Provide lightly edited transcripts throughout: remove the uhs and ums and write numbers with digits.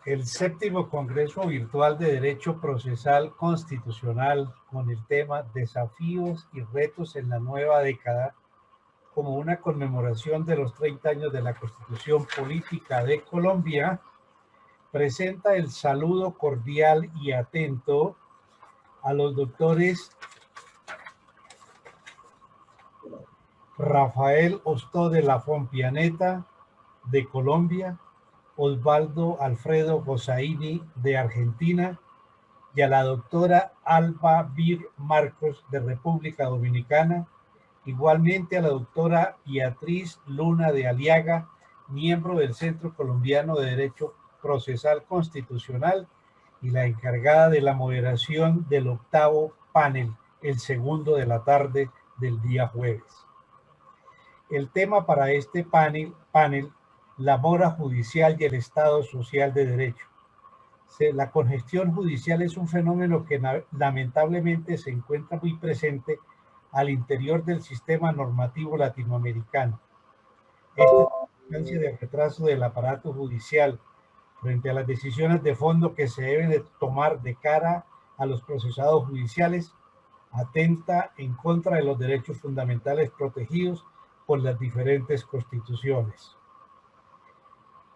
El séptimo Congreso Virtual de Derecho Procesal Constitucional con el tema Desafíos y retos en la nueva década, como una conmemoración de los 30 años de la Constitución Política de Colombia, presenta el saludo cordial y atento a los doctores Rafael Ostó de la Fompianeta, de Colombia, Osvaldo Alfredo Gozaini, de Argentina, y a la doctora Alba Vir Marcos, de República Dominicana, igualmente a la doctora Beatriz Luna de Aliaga, miembro del Centro Colombiano de Derecho Procesal Constitucional y la encargada de la moderación del octavo panel, el segundo de la tarde del día jueves. El tema para este panel, la mora judicial y el Estado social de derecho. La congestión judicial es un fenómeno que lamentablemente se encuentra muy presente al interior del sistema normativo latinoamericano. Esta circunstancia de retraso del aparato judicial frente a las decisiones de fondo que se deben de tomar de cara a los procesados judiciales atenta en contra de los derechos fundamentales protegidos por las diferentes constituciones.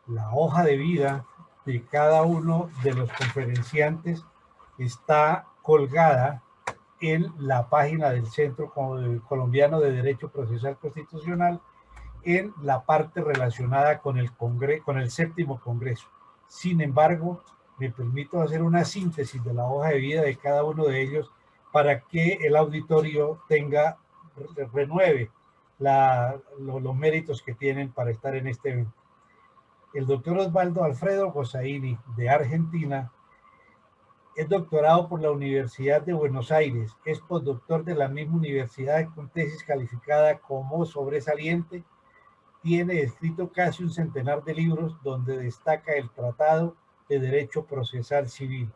La hoja de vida de cada uno de los conferenciantes está colgada en la página del Centro Colombiano de Derecho Procesal Constitucional en la parte relacionada con el séptimo Congreso. Sin embargo, me permito hacer una síntesis de la hoja de vida de cada uno de ellos para que el auditorio renueve los méritos que tienen para estar en este evento. El doctor Osvaldo Alfredo Gozaini, de Argentina, es doctorado por la Universidad de Buenos Aires, es postdoctor de la misma universidad con tesis calificada como sobresaliente, tiene escrito casi un centenar de libros donde destaca el Tratado de Derecho Procesal Civil.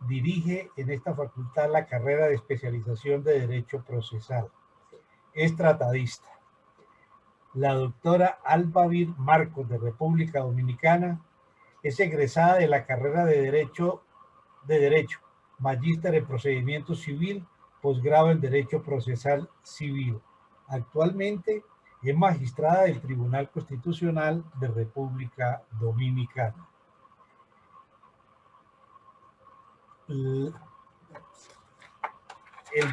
Dirige en esta facultad la carrera de especialización de Derecho Procesal. Es tratadista. La doctora Alba Vir Marcos, de República Dominicana, es egresada de la carrera de Derecho, magíster en Procedimiento Civil, posgrado en Derecho Procesal Civil. Actualmente es magistrada del Tribunal Constitucional de República Dominicana. El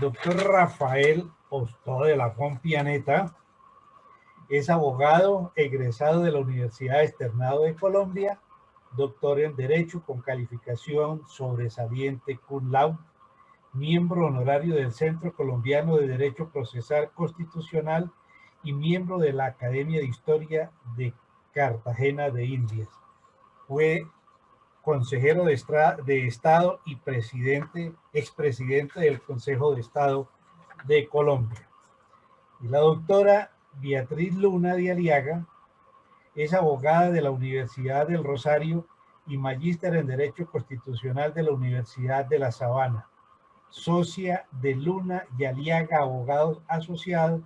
doctor Rafael Ostó de la Fompianeta es abogado egresado de la Universidad Externado de Colombia, doctor en Derecho con calificación sobresaliente cum laude, miembro honorario del Centro Colombiano de Derecho Procesal Constitucional y miembro de la Academia de Historia de Cartagena de Indias. Fue consejero de Estado y expresidente del Consejo de Estado de Colombia. Y la doctora Beatriz Luna de Aliaga es abogada de la Universidad del Rosario y magíster en Derecho Constitucional de la Universidad de La Sabana, socia de Luna y Aliaga Abogados Asociados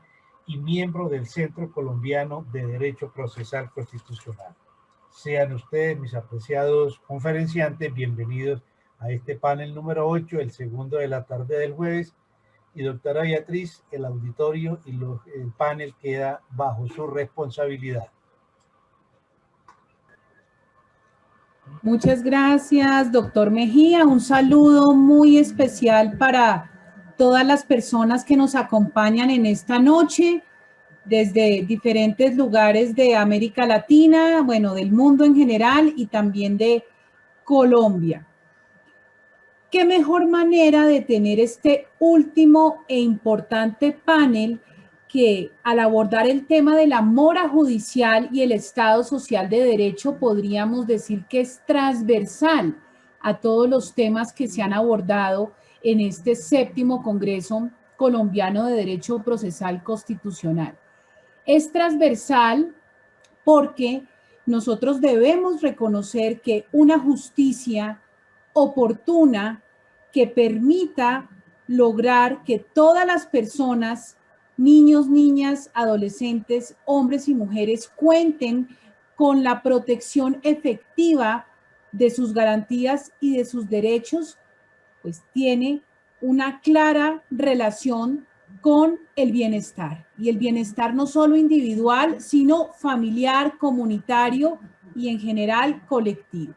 y miembro del Centro Colombiano de Derecho Procesal Constitucional. Sean ustedes, mis apreciados conferenciantes, bienvenidos a este panel número 8, el segundo de la tarde del jueves. Y doctora Beatriz, el auditorio y el panel queda bajo su responsabilidad. Muchas gracias, doctor Mejía. Un saludo muy especial para todas las personas que nos acompañan en esta noche desde diferentes lugares de América Latina, bueno, del mundo en general y también de Colombia. ¿Qué mejor manera de tener este último e importante panel que al abordar el tema de la mora judicial y el Estado social de derecho podríamos decir que es transversal a todos los temas que se han abordado en este séptimo Congreso Colombiano de Derecho Procesal Constitucional? Es transversal porque nosotros debemos reconocer que una justicia oportuna que permita lograr que todas las personas, niños, niñas, adolescentes, hombres y mujeres, cuenten con la protección efectiva de sus garantías y de sus derechos, pues tiene una clara relación con el bienestar. Y el bienestar no solo individual, sino familiar, comunitario y en general colectivo.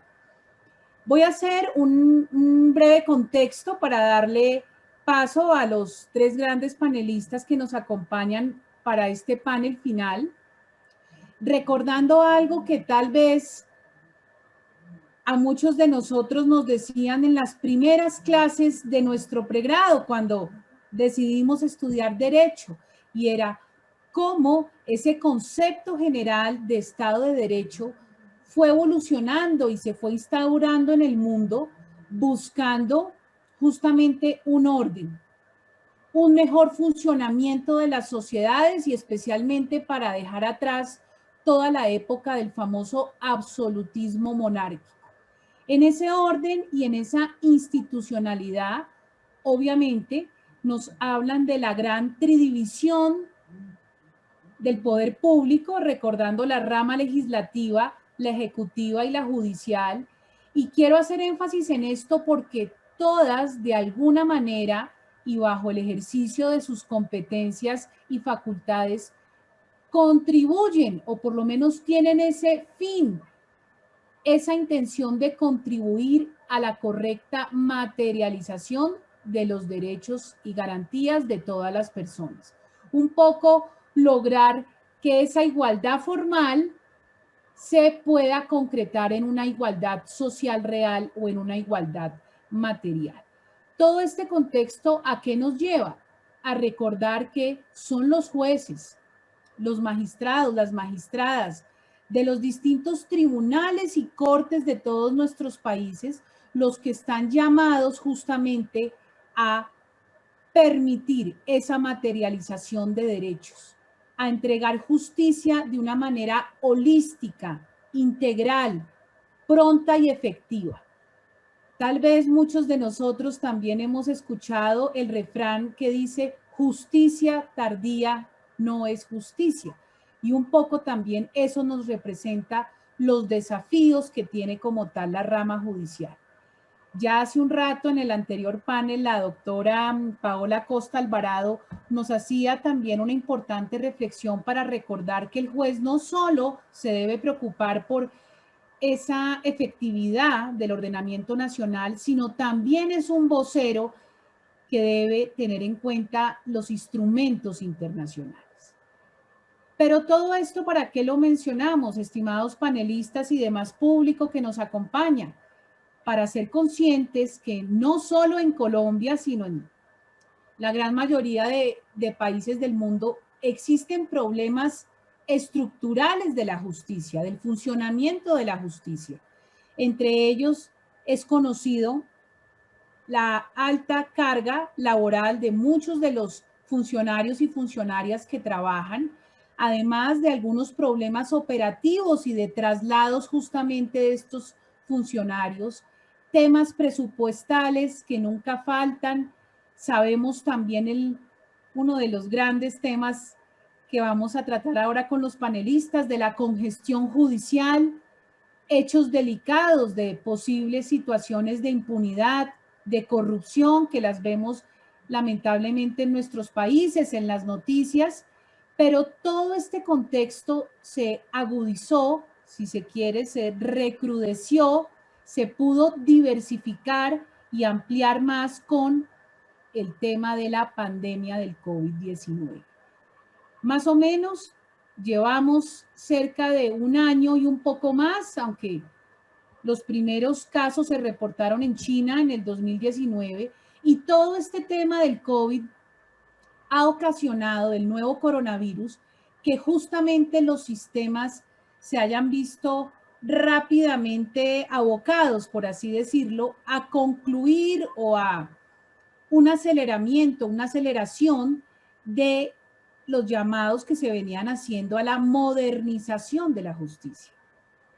Voy a hacer un breve contexto para darle paso a los tres grandes panelistas que nos acompañan para este panel final, recordando algo que tal vez a muchos de nosotros nos decían en las primeras clases de nuestro pregrado cuando decidimos estudiar Derecho, y era cómo ese concepto general de Estado de Derecho fue evolucionando y se fue instaurando en el mundo buscando justamente un orden, un mejor funcionamiento de las sociedades y especialmente para dejar atrás toda la época del famoso absolutismo monárquico. En ese orden y en esa institucionalidad, obviamente, nos hablan de la gran tridivisión del poder público, recordando la rama legislativa, la ejecutiva y la judicial. Y quiero hacer énfasis en esto porque todas, de alguna manera, y bajo el ejercicio de sus competencias y facultades, contribuyen o por lo menos tienen ese fin, esa intención de contribuir a la correcta materialización de los derechos y garantías de todas las personas. Un poco lograr que esa igualdad formal se pueda concretar en una igualdad social real o en una igualdad material. Todo este contexto, ¿a qué nos lleva? A recordar que son los jueces, los magistrados, las magistradas, de los distintos tribunales y cortes de todos nuestros países, los que están llamados justamente a permitir esa materialización de derechos, a entregar justicia de una manera holística, integral, pronta y efectiva. Tal vez muchos de nosotros también hemos escuchado el refrán que dice justicia tardía no es justicia. Y un poco también eso nos representa los desafíos que tiene como tal la rama judicial. Ya hace un rato en el anterior panel, la doctora Paola Costa Alvarado nos hacía también una importante reflexión para recordar que el juez no solo se debe preocupar por esa efectividad del ordenamiento nacional, sino también es un vocero que debe tener en cuenta los instrumentos internacionales. Pero todo esto, ¿para qué lo mencionamos, estimados panelistas y demás público que nos acompaña? Para ser conscientes que no solo en Colombia, sino en la gran mayoría de países del mundo, existen problemas estructurales de la justicia, del funcionamiento de la justicia. Entre ellos es conocido la alta carga laboral de muchos de los funcionarios y funcionarias que trabajan, además de algunos problemas operativos y de traslados justamente de estos funcionarios, temas presupuestales que nunca faltan. Sabemos también uno de los grandes temas que vamos a tratar ahora con los panelistas, de la congestión judicial, hechos delicados de posibles situaciones de impunidad, de corrupción, que las vemos lamentablemente en nuestros países, en las noticias, pero todo este contexto se agudizó, si se quiere, se recrudeció, se pudo diversificar y ampliar más con el tema de la pandemia del COVID-19. Más o menos llevamos cerca de un año y un poco más, aunque los primeros casos se reportaron en China en el 2019, y todo este tema del COVID ha ocasionado, del nuevo coronavirus, que justamente los sistemas se hayan visto rápidamente abocados, por así decirlo, a concluir o a un aceleramiento, una aceleración de los llamados que se venían haciendo a la modernización de la justicia,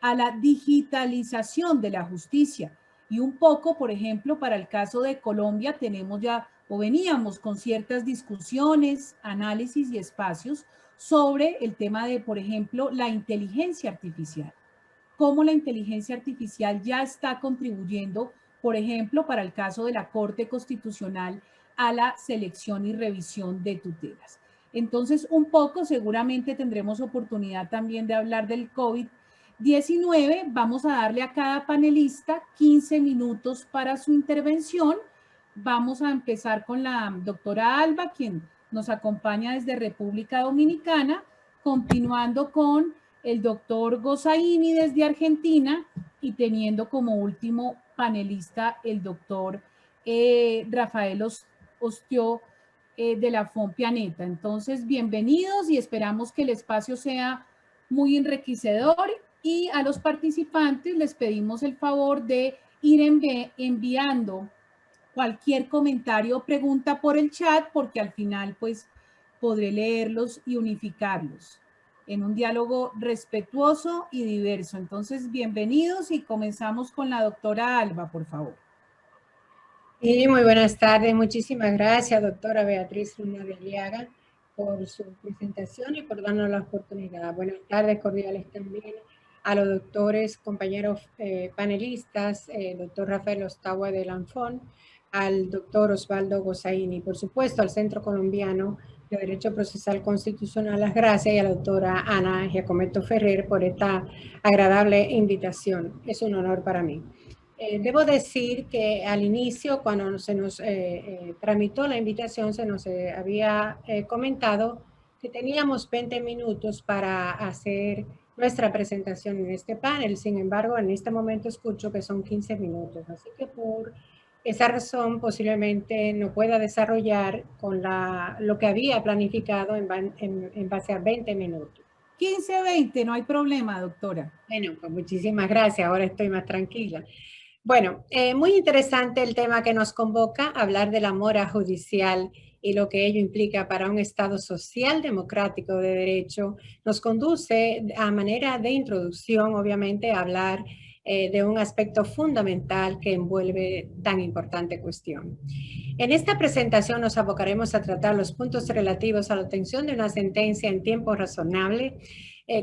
a la digitalización de la justicia. Y un poco, por ejemplo, para el caso de Colombia, tenemos ya, o veníamos con ciertas discusiones, análisis y espacios sobre el tema de, por ejemplo, la inteligencia artificial. cómo la inteligencia artificial ya está contribuyendo, por ejemplo, para el caso de la Corte Constitucional, a la selección y revisión de tutelas. Entonces, un poco, seguramente tendremos oportunidad también de hablar del COVID-19. Vamos a darle a cada panelista 15 minutos para su intervención. Vamos a empezar con la doctora Alba, quien nos acompaña desde República Dominicana, continuando con el doctor Gossaini desde Argentina y teniendo como último panelista el doctor Rafael Ostió de la FON Pianeta. Entonces, bienvenidos y esperamos que el espacio sea muy enriquecedor, y a los participantes les pedimos el favor de ir enviando cualquier comentario o pregunta por el chat, porque al final pues podré leerlos y unificarlos en un diálogo respetuoso y diverso. Entonces, bienvenidos y comenzamos con la doctora Alba, por favor. Sí, muy buenas tardes. Muchísimas gracias, doctora Beatriz Luna de Aliaga, por su presentación y por darnos la oportunidad. Buenas tardes, cordiales también a los doctores, compañeros panelistas, doctor Rafael Ostagua de Lanfón, al doctor Osvaldo Gossaini, por supuesto al Centro Colombiano de Derecho Procesal Constitucional, las gracias, y a la doctora Ana Giacometto Ferrer por esta agradable invitación. Es un honor para mí. Debo decir que al inicio, cuando se nos tramitó la invitación, se nos había comentado que teníamos 20 minutos para hacer nuestra presentación en este panel. Sin embargo, en este momento escucho que son 15 minutos. Así que por esa razón posiblemente no pueda desarrollar con lo que había planificado en base a 20 minutos. 15, 20, no hay problema, doctora. Bueno, pues muchísimas gracias. Ahora estoy más tranquila. Bueno, muy interesante el tema que nos convoca, hablar de la mora judicial y lo que ello implica para un Estado social democrático de derecho. Nos conduce a manera de introducción, obviamente, a hablar de un aspecto fundamental que envuelve tan importante cuestión. En esta presentación nos abocaremos a tratar los puntos relativos a la obtención de una sentencia en tiempo razonable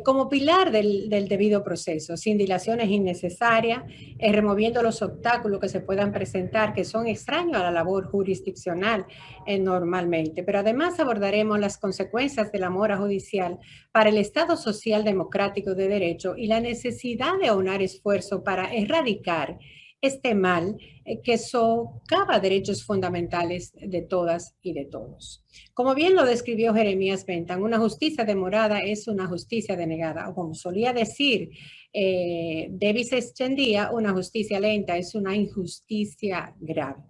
como pilar del debido proceso, sin dilaciones innecesarias, removiendo los obstáculos que se puedan presentar, que son extraños a la labor jurisdiccional normalmente. Pero además abordaremos las consecuencias de la mora judicial para el Estado social democrático de derecho y la necesidad de aunar esfuerzo para erradicar este mal que socava derechos fundamentales de todas y de todos. Como bien lo describió Jeremías Bentham, una justicia demorada es una justicia denegada, o como solía decir Davis Echeandía, una justicia lenta es una injusticia grave.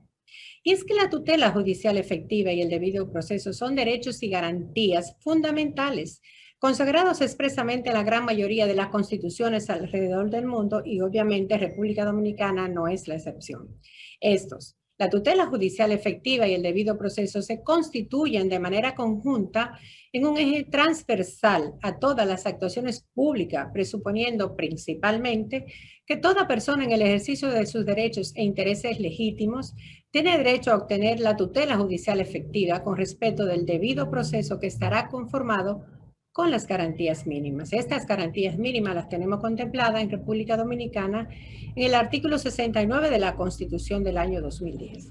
Y es que la tutela judicial efectiva y el debido proceso son derechos y garantías fundamentales consagrados expresamente en la gran mayoría de las constituciones alrededor del mundo, y obviamente República Dominicana no es la excepción. Estos, la tutela judicial efectiva y el debido proceso, se constituyen de manera conjunta en un eje transversal a todas las actuaciones públicas, presuponiendo principalmente que toda persona en el ejercicio de sus derechos e intereses legítimos tiene derecho a obtener la tutela judicial efectiva con respeto del debido proceso que estará conformado con las garantías mínimas. Estas garantías mínimas las tenemos contempladas en República Dominicana en el artículo 69 de la Constitución del año 2010.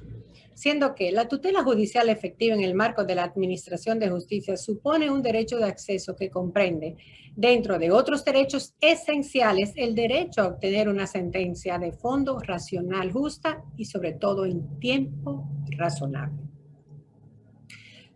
Siendo que la tutela judicial efectiva en el marco de la administración de justicia supone un derecho de acceso que comprende, dentro de otros derechos esenciales, el derecho a obtener una sentencia de fondo racional, justa y sobre todo en tiempo razonable.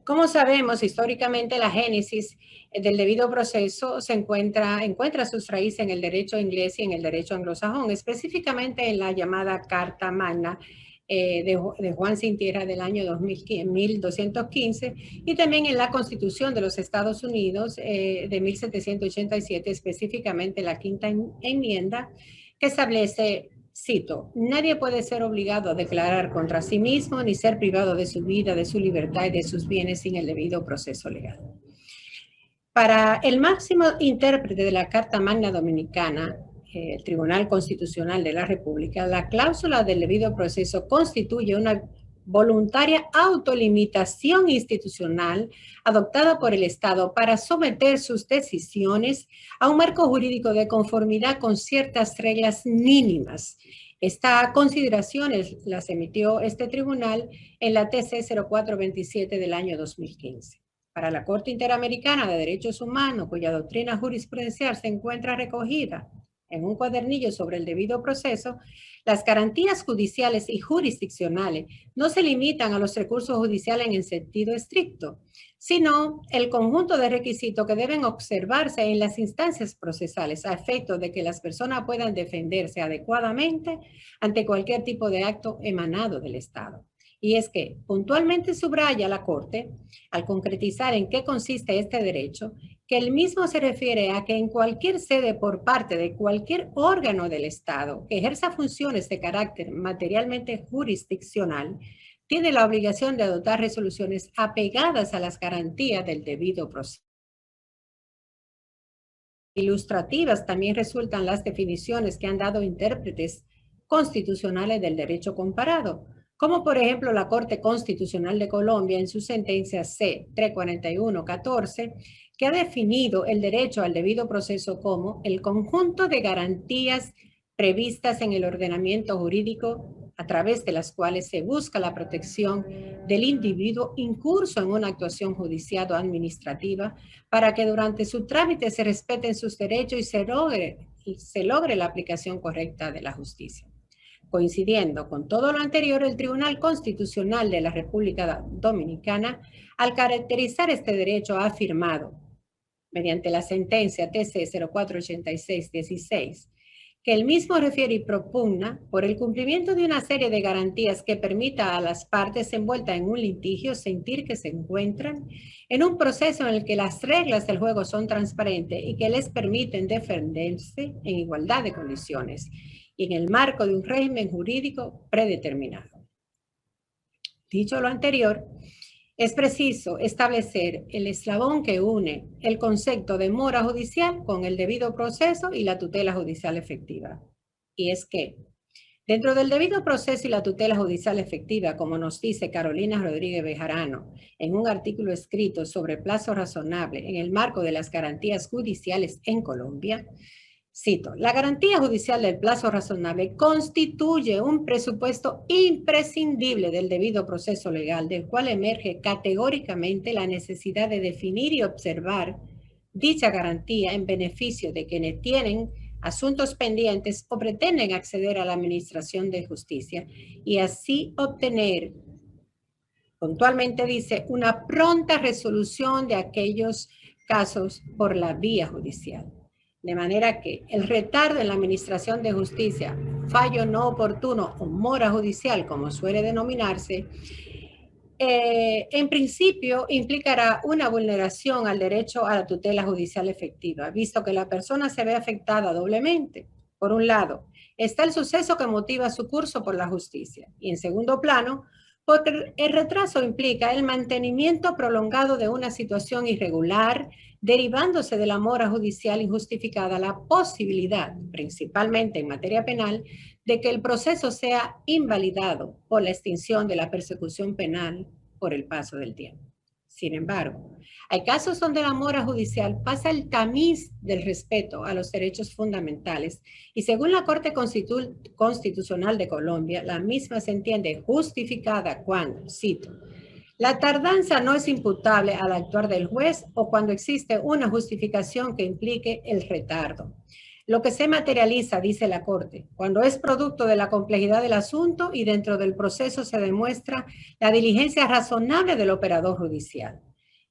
Como sabemos, históricamente la génesis del debido proceso se encuentra sus raíces en el derecho inglés y en el derecho anglosajón, específicamente en la llamada Carta Magna de Juan Sin Tierra del año 1215, y también en la Constitución de los Estados Unidos de 1787, específicamente la Quinta Enmienda, que establece, cito, nadie puede ser obligado a declarar contra sí mismo ni ser privado de su vida, de su libertad y de sus bienes sin el debido proceso legal. Para el máximo intérprete de la Carta Magna Dominicana, el Tribunal Constitucional de la República, la cláusula del debido proceso constituye una voluntaria autolimitación institucional adoptada por el Estado para someter sus decisiones a un marco jurídico de conformidad con ciertas reglas mínimas. Estas consideraciones las emitió este tribunal en la TC 0427 del año 2015. Para la Corte Interamericana de Derechos Humanos, cuya doctrina jurisprudencial se encuentra recogida en un cuadernillo sobre el debido proceso, las garantías judiciales y jurisdiccionales no se limitan a los recursos judiciales en el sentido estricto, sino el conjunto de requisitos que deben observarse en las instancias procesales a efecto de que las personas puedan defenderse adecuadamente ante cualquier tipo de acto emanado del Estado. Y es que puntualmente subraya la Corte, al concretizar en qué consiste este derecho, que el mismo se refiere a que en cualquier sede por parte de cualquier órgano del Estado que ejerza funciones de carácter materialmente jurisdiccional, tiene la obligación de adoptar resoluciones apegadas a las garantías del debido proceso. Ilustrativas también resultan las definiciones que han dado intérpretes constitucionales del derecho comparado, como por ejemplo la Corte Constitucional de Colombia en su sentencia C-341-14, que ha definido el derecho al debido proceso como el conjunto de garantías previstas en el ordenamiento jurídico a través de las cuales se busca la protección del individuo incurso en una actuación judicial o administrativa para que durante su trámite se respeten sus derechos y se logre la aplicación correcta de la justicia. Coincidiendo con todo lo anterior, el Tribunal Constitucional de la República Dominicana, al caracterizar este derecho, ha afirmado, mediante la sentencia TC 0486-16, que el mismo refiere y propugna por el cumplimiento de una serie de garantías que permita a las partes envueltas en un litigio sentir que se encuentran en un proceso en el que las reglas del juego son transparentes y que les permiten defenderse en igualdad de condiciones y en el marco de un régimen jurídico predeterminado. Dicho lo anterior, es preciso establecer el eslabón que une el concepto de mora judicial con el debido proceso y la tutela judicial efectiva. Y es que, dentro del debido proceso y la tutela judicial efectiva, como nos dice Carolina Rodríguez Bejarano en un artículo escrito sobre plazo razonable en el marco de las garantías judiciales en Colombia, cito, la garantía judicial del plazo razonable constituye un presupuesto imprescindible del debido proceso legal, del cual emerge categóricamente la necesidad de definir y observar dicha garantía en beneficio de quienes tienen asuntos pendientes o pretenden acceder a la administración de justicia y así obtener, puntualmente dice, una pronta resolución de aquellos casos por la vía judicial. De manera que el retardo en la administración de justicia, fallo no oportuno o mora judicial, como suele denominarse, en principio implicará una vulneración al derecho a la tutela judicial efectiva, visto que la persona se ve afectada doblemente. Por un lado, está el suceso que motiva su curso por la justicia, y en segundo plano, porque el retraso implica el mantenimiento prolongado de una situación irregular, derivándose de la mora judicial injustificada, la posibilidad, principalmente en materia penal, de que el proceso sea invalidado por la extinción de la persecución penal por el paso del tiempo. Sin embargo, hay casos donde la mora judicial pasa el tamiz del respeto a los derechos fundamentales y según la Corte Constitucional de Colombia, la misma se entiende justificada cuando, cito, la tardanza no es imputable al actuar del juez o cuando existe una justificación que implique el retardo. Lo que se materializa, dice la Corte, cuando es producto de la complejidad del asunto y dentro del proceso se demuestra la diligencia razonable del operador judicial.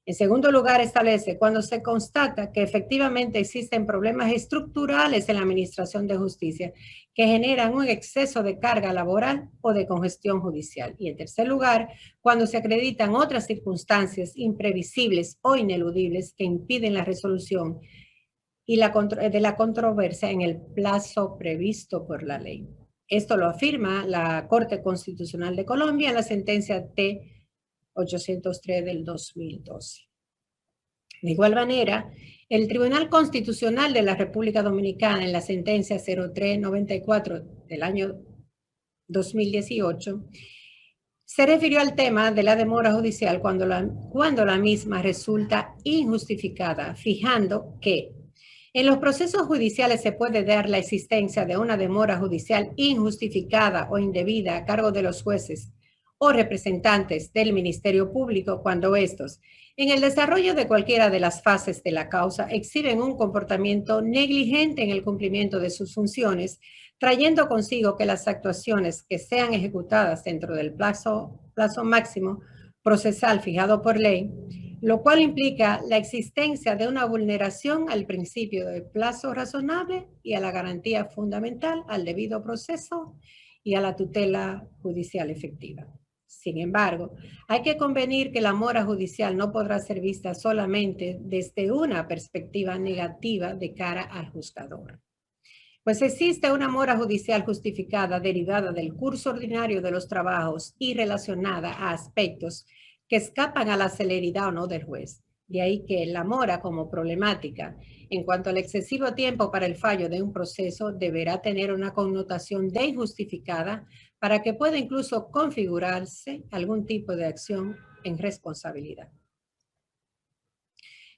En segundo lugar, establece cuando se constata que efectivamente existen problemas estructurales en la administración de justicia que generan un exceso de carga laboral o de congestión judicial. Y en tercer lugar, cuando se acreditan otras circunstancias imprevisibles o ineludibles que impiden la resolución y de la controversia en el plazo previsto por la ley. Esto lo afirma la Corte Constitucional de Colombia en la sentencia T-803 del 2012. De igual manera, el Tribunal Constitucional de la República Dominicana en la sentencia 0394 del año 2018 Se refirió al tema de la demora judicial cuando la misma resulta injustificada, fijando que en los procesos judiciales se puede dar la existencia de una demora judicial injustificada o indebida a cargo de los jueces o representantes del Ministerio Público cuando estos, en el desarrollo de cualquiera de las fases de la causa, exhiben un comportamiento negligente en el cumplimiento de sus funciones, trayendo consigo que las actuaciones que sean ejecutadas dentro del plazo máximo procesal fijado por ley, lo cual implica la existencia de una vulneración al principio del plazo razonable y a la garantía fundamental al debido proceso y a la tutela judicial efectiva. Sin embargo, hay que convenir que la mora judicial no podrá ser vista solamente desde una perspectiva negativa de cara al juzgador. Pues existe una mora judicial justificada derivada del curso ordinario de los trabajos y relacionada a aspectos que escapan a la celeridad o no del juez. De ahí que la mora como problemática en cuanto al excesivo tiempo para el fallo de un proceso deberá tener una connotación de injustificada para que pueda incluso configurarse algún tipo de acción en responsabilidad.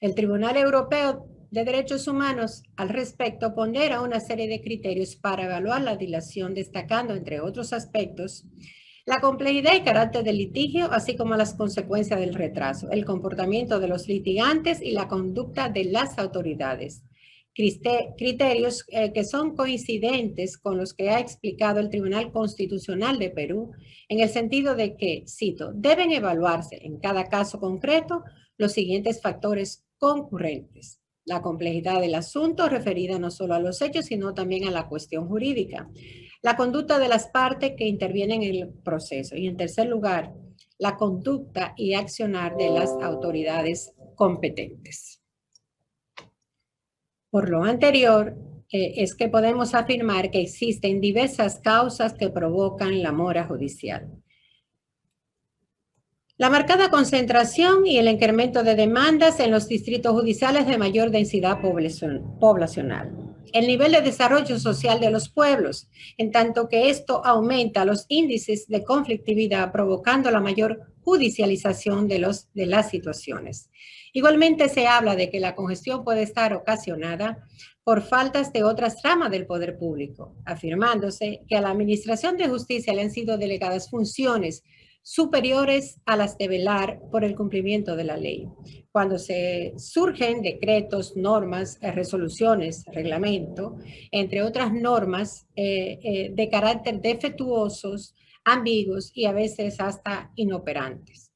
El Tribunal Europeo de Derechos Humanos al respecto pondera una serie de criterios para evaluar la dilación, destacando, entre otros aspectos, la complejidad y carácter del litigio, así como las consecuencias del retraso, el comportamiento de los litigantes y la conducta de las autoridades. Criterios que son coincidentes con los que ha explicado el Tribunal Constitucional de Perú, en el sentido de que, cito, deben evaluarse en cada caso concreto los siguientes factores concurrentes. La complejidad del asunto referida no solo a los hechos, sino también a la cuestión jurídica. La conducta de las partes que intervienen en el proceso. Y en tercer lugar, la conducta y accionar de las autoridades competentes. Por lo anterior, es que podemos afirmar que existen diversas causas que provocan la mora judicial. La marcada concentración y el incremento de demandas en los distritos judiciales de mayor densidad poblacional. El nivel de desarrollo social de los pueblos, en tanto que esto aumenta los índices de conflictividad, provocando la mayor judicialización de las situaciones. Igualmente se habla de que la congestión puede estar ocasionada por faltas de otras ramas del poder público, afirmándose que a la Administración de Justicia le han sido delegadas funciones superiores a las de velar por el cumplimiento de la ley. Cuando se surgen decretos, normas, resoluciones, reglamento, entre otras normas de carácter defectuosos, ambiguos y a veces hasta inoperantes.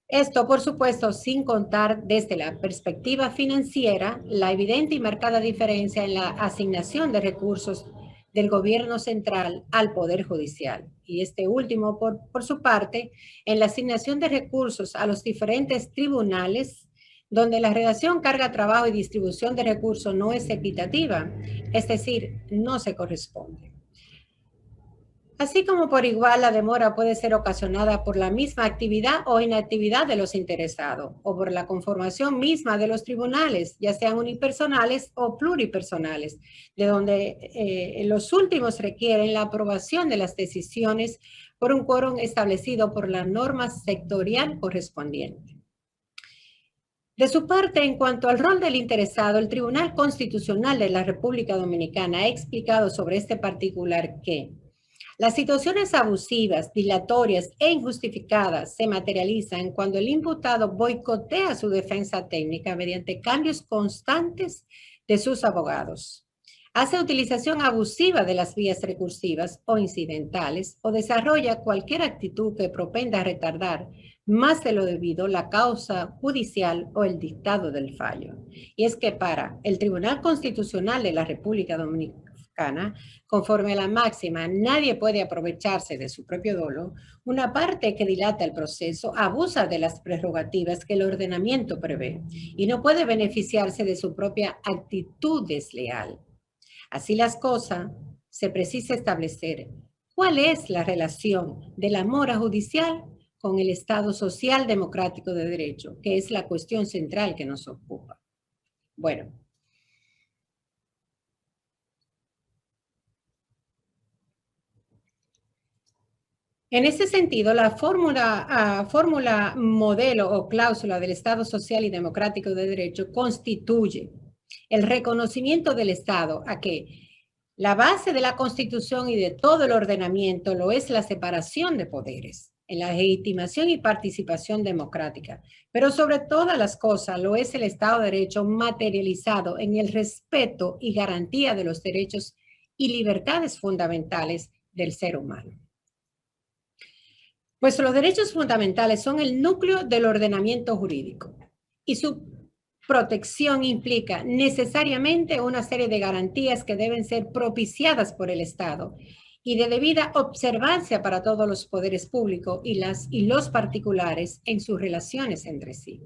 Esto, por supuesto, sin contar desde la perspectiva financiera la evidente y marcada diferencia en la asignación de recursos del gobierno central al Poder Judicial. Y este último, por su parte, en la asignación de recursos a los diferentes tribunales, donde la relación carga-trabajo y distribución de recursos no es equitativa, es decir, no se corresponde. Así como por igual la demora puede ser ocasionada por la misma actividad o inactividad de los interesados o por la conformación misma de los tribunales, ya sean unipersonales o pluripersonales, de donde los últimos requieren la aprobación de las decisiones por un quórum establecido por la norma sectorial correspondiente. De su parte, en cuanto al rol del interesado, el Tribunal Constitucional de la República Dominicana ha explicado sobre este particular que las situaciones abusivas, dilatorias e injustificadas se materializan cuando el imputado boicotea su defensa técnica mediante cambios constantes de sus abogados, hace utilización abusiva de las vías recursivas o incidentales o desarrolla cualquier actitud que propenda a retardar más de lo debido la causa judicial o el dictado del fallo. Y es que para el Tribunal Constitucional de la República Dominicana, conforme a la máxima, nadie puede aprovecharse de su propio dolo, una parte que dilata el proceso abusa de las prerrogativas que el ordenamiento prevé y no puede beneficiarse de su propia actitud desleal. Así las cosas, se precisa establecer cuál es la relación de la mora judicial con el Estado social democrático de derecho, que es la cuestión central que nos ocupa. Bueno, En ese sentido, la fórmula modelo o cláusula del Estado Social y Democrático de Derecho constituye el reconocimiento del Estado a que la base de la Constitución y de todo el ordenamiento lo es la separación de poderes, en la legitimación y participación democrática, pero sobre todas las cosas lo es el Estado de Derecho materializado en el respeto y garantía de los derechos y libertades fundamentales del ser humano. Pues los derechos fundamentales son el núcleo del ordenamiento jurídico y su protección implica necesariamente una serie de garantías que deben ser propiciadas por el Estado y de debida observancia para todos los poderes públicos y los particulares en sus relaciones entre sí.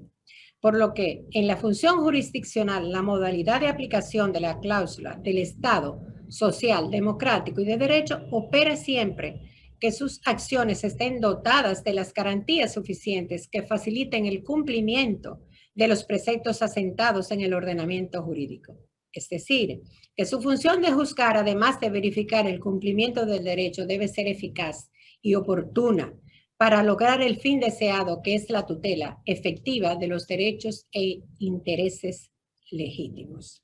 Por lo que en la función jurisdiccional, la modalidad de aplicación de la cláusula del Estado social, democrático y de derecho opera siempre que sus acciones estén dotadas de las garantías suficientes que faciliten el cumplimiento de los preceptos asentados en el ordenamiento jurídico. Es decir, que su función de juzgar, además de verificar el cumplimiento del derecho, debe ser eficaz y oportuna para lograr el fin deseado, que es la tutela efectiva de los derechos e intereses legítimos.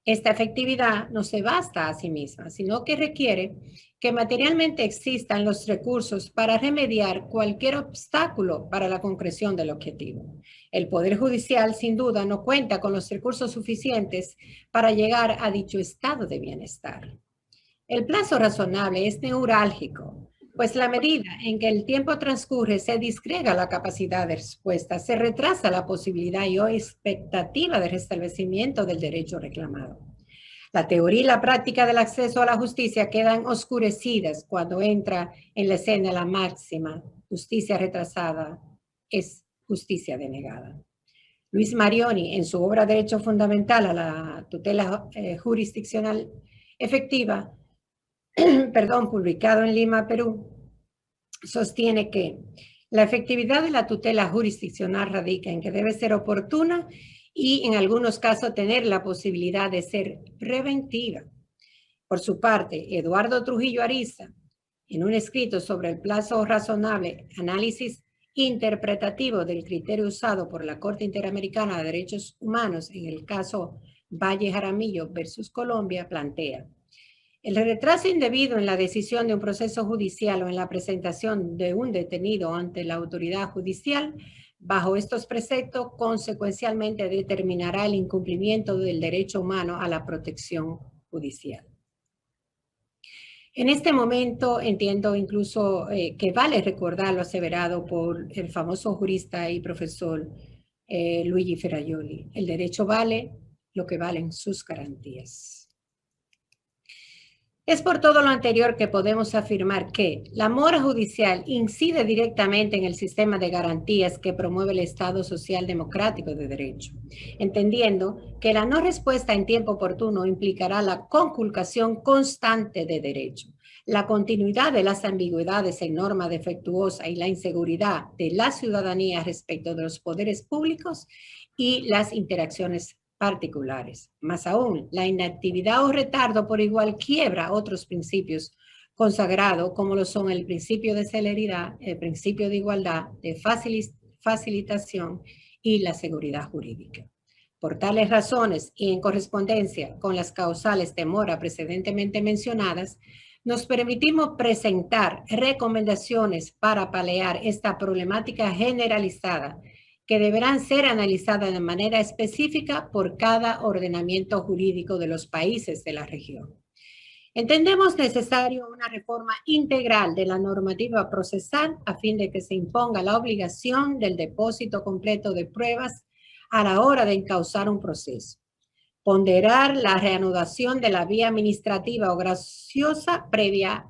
Esta efectividad no se basta a sí misma, sino que requiere que materialmente existan los recursos para remediar cualquier obstáculo para la concreción del objetivo. El Poder Judicial, sin duda, no cuenta con los recursos suficientes para llegar a dicho estado de bienestar. El plazo razonable es neurálgico, pues la medida en que el tiempo transcurre se disgrega la capacidad de respuesta, se retrasa la posibilidad y o expectativa de restablecimiento del derecho reclamado. La teoría y la práctica del acceso a la justicia quedan oscurecidas cuando entra en la escena la máxima: justicia retrasada es justicia denegada. Luis Marioni, en su obra Derecho Fundamental a la tutela jurisdiccional efectiva, publicado en Lima, Perú, sostiene que la efectividad de la tutela jurisdiccional radica en que debe ser oportuna y en algunos casos tener la posibilidad de ser preventiva. Por su parte, Eduardo Trujillo Ariza, en un escrito sobre el plazo razonable, análisis interpretativo del criterio usado por la Corte Interamericana de Derechos Humanos en el caso Valle Jaramillo versus Colombia, plantea: el retraso indebido en la decisión de un proceso judicial o en la presentación de un detenido ante la autoridad judicial, bajo estos preceptos, consecuencialmente determinará el incumplimiento del derecho humano a la protección judicial. En este momento entiendo incluso que vale recordar lo aseverado por el famoso jurista y profesor Luigi Ferrajoli: el derecho vale lo que valen sus garantías. Es por todo lo anterior que podemos afirmar que la mora judicial incide directamente en el sistema de garantías que promueve el Estado Social Democrático de Derecho, entendiendo que la no respuesta en tiempo oportuno implicará la conculcación constante de derecho, la continuidad de las ambigüedades en norma defectuosa y la inseguridad de la ciudadanía respecto de los poderes públicos y las interacciones particulares. Más aún, la inactividad o retardo por igual quiebra otros principios consagrados, como lo son el principio de celeridad, el principio de igualdad, de facilitación y la seguridad jurídica. Por tales razones y en correspondencia con las causales de mora precedentemente mencionadas, nos permitimos presentar recomendaciones para paliar esta problemática generalizada que deberán ser analizadas de manera específica por cada ordenamiento jurídico de los países de la región. Entendemos necesario una reforma integral de la normativa procesal a fin de que se imponga la obligación del depósito completo de pruebas a la hora de encauzar un proceso. Ponderar la reanudación de la vía administrativa o graciosa previa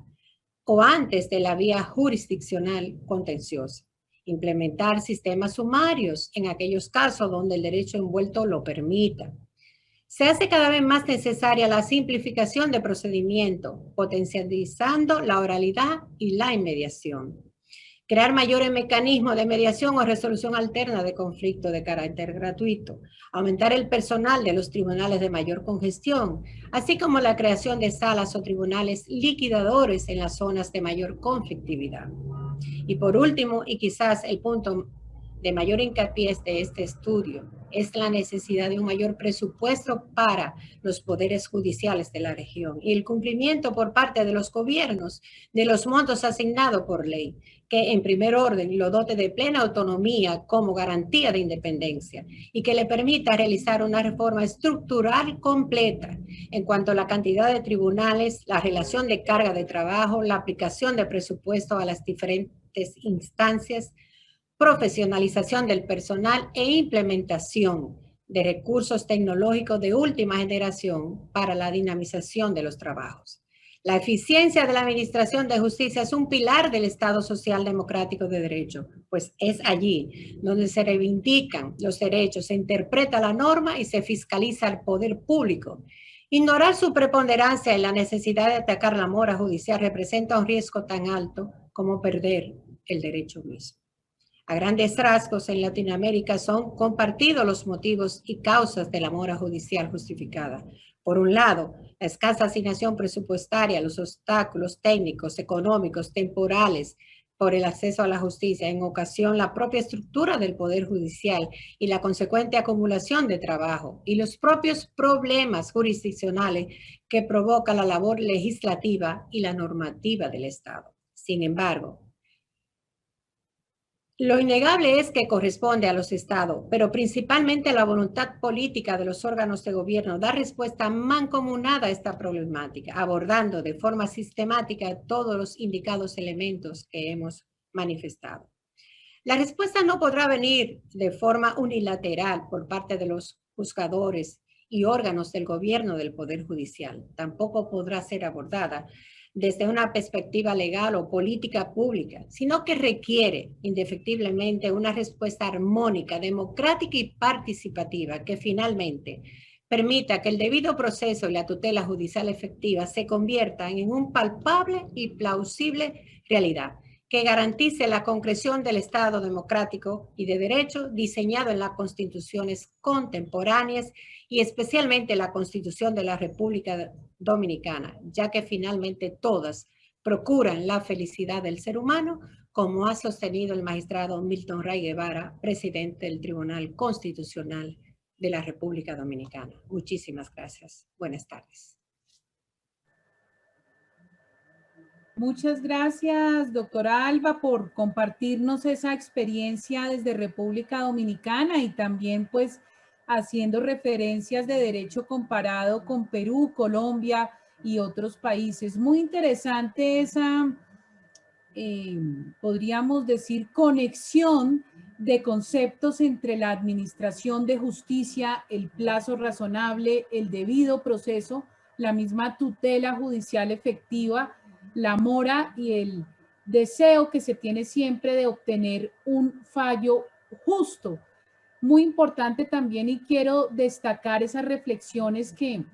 o antes de la vía jurisdiccional contenciosa. Implementar sistemas sumarios en aquellos casos donde el derecho envuelto lo permita. Se hace cada vez más necesaria la simplificación de procedimiento, potencializando la oralidad y la inmediación. crear mayores mecanismos de mediación o resolución alterna de conflictos de carácter gratuito, aumentar el personal de los tribunales de mayor congestión, así como la creación de salas o tribunales liquidadores en las zonas de mayor conflictividad. Y por último, y quizás el punto de mayor hincapié de este estudio, es la necesidad de un mayor presupuesto para los poderes judiciales de la región y el cumplimiento por parte de los gobiernos de los montos asignados por ley, que en primer orden lo dote de plena autonomía como garantía de independencia y que le permita realizar una reforma estructural completa en cuanto a la cantidad de tribunales, la relación de carga de trabajo, la aplicación de presupuesto a las diferentes instancias, profesionalización del personal e implementación de recursos tecnológicos de última generación para la dinamización de los trabajos. La eficiencia de la administración de justicia es un pilar del Estado Social Democrático de Derecho, pues es allí donde se reivindican los derechos, se interpreta la norma y se fiscaliza el poder público. Ignorar su preponderancia en la necesidad de atacar la mora judicial representa un riesgo tan alto como perder el derecho mismo. A grandes rasgos, en Latinoamérica son compartidos los motivos y causas de la mora judicial justificada. Por un lado, la escasa asignación presupuestaria, los obstáculos técnicos, económicos, temporales por el acceso a la justicia, en ocasión la propia estructura del Poder Judicial y la consecuente acumulación de trabajo, y los propios problemas jurisdiccionales que provoca la labor legislativa y la normativa del Estado. Sin embargo, lo innegable es que corresponde a los estados, pero principalmente a la voluntad política de los órganos de gobierno, dar respuesta mancomunada a esta problemática, abordando de forma sistemática todos los indicados elementos que hemos manifestado. La respuesta no podrá venir de forma unilateral por parte de los juzgadores y órganos del gobierno del Poder Judicial. Tampoco podrá ser abordada desde una perspectiva legal o política pública, sino que requiere indefectiblemente una respuesta armónica, democrática y participativa que finalmente permita que el debido proceso y la tutela judicial efectiva se conviertan en un palpable y plausible realidad, que garantice la concreción del Estado democrático y de derecho diseñado en las constituciones contemporáneas y especialmente la Constitución de la República Dominicana, ya que finalmente todas procuran la felicidad del ser humano, como ha sostenido el magistrado Milton Ray Guevara, presidente del Tribunal Constitucional de la República Dominicana. Muchísimas gracias. Buenas tardes. Muchas gracias, doctora Alba, por compartirnos esa experiencia desde República Dominicana y también pues haciendo referencias de derecho comparado con Perú, Colombia y otros países. Muy interesante esa, podríamos decir, conexión de conceptos entre la administración de justicia, el plazo razonable, el debido proceso, la misma tutela judicial efectiva, la mora y el deseo que se tiene siempre de obtener un fallo justo. Muy importante también, y quiero destacar esas reflexiones que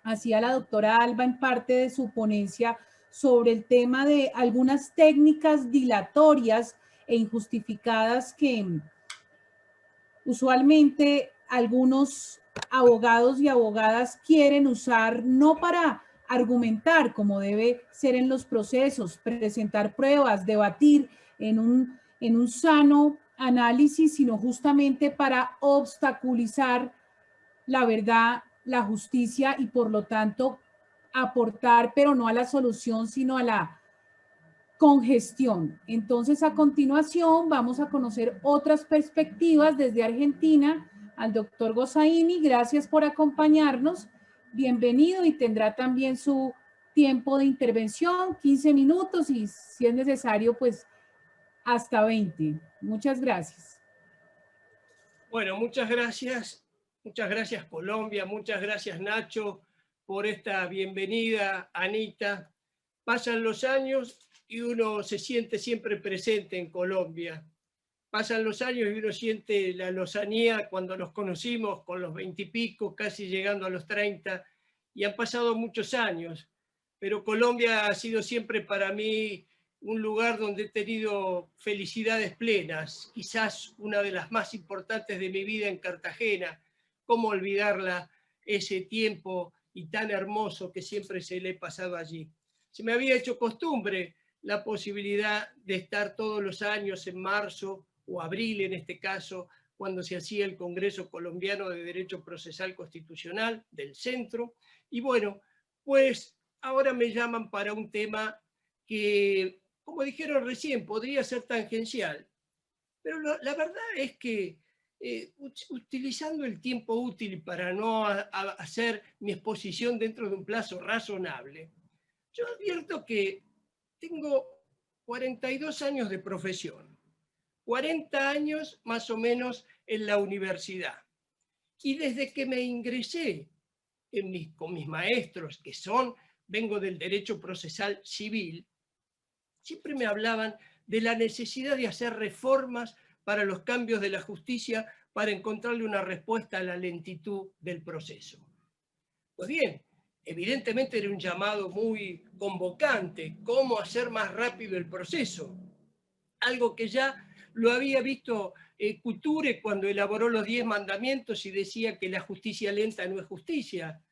hacía la doctora Alba en parte de su ponencia sobre el tema de algunas técnicas dilatorias e injustificadas que usualmente algunos abogados y abogadas quieren usar, no para argumentar como debe ser en los procesos, presentar pruebas, debatir en un sano análisis, sino justamente para obstaculizar la verdad, la justicia y por lo tanto aportar, pero no a la solución, sino a la congestión. Entonces, a continuación vamos a conocer otras perspectivas desde Argentina al doctor Gossaini. Gracias por acompañarnos. Bienvenido y tendrá también su tiempo de intervención, 15 minutos y si es necesario, pues hasta 20. Muchas gracias. Bueno, muchas gracias Colombia, muchas gracias Nacho por esta bienvenida, Anita. Pasan los años y uno se siente siempre presente en Colombia. Pasan los años y uno siente la lozanía cuando nos conocimos con los 20 y pico, casi llegando a los 30, y han pasado muchos años, pero Colombia ha sido siempre para mí un lugar donde he tenido felicidades plenas, quizás una de las más importantes de mi vida en Cartagena. ¿Cómo olvidarla, ese tiempo y tan hermoso que siempre se le he pasado allí? Se me había hecho costumbre la posibilidad de estar todos los años en marzo o abril en este caso, cuando se hacía el Congreso Colombiano de Derecho Procesal Constitucional del Centro. Y bueno, pues ahora me llaman para un tema que, como dijeron recién, podría ser tangencial. Pero la verdad es que utilizando el tiempo útil para no hacer mi exposición dentro de un plazo razonable, yo advierto que tengo 42 años de profesión, 40 años más o menos en la universidad. Y desde que me ingresé con mis maestros, que vengo del derecho procesal civil, siempre me hablaban de la necesidad de hacer reformas para los cambios de la justicia para encontrarle una respuesta a la lentitud del proceso. Pues bien, evidentemente era un llamado muy convocante, cómo hacer más rápido el proceso, algo que ya lo había visto Couture cuando elaboró los 10 mandamientos y decía que la justicia lenta no es justicia,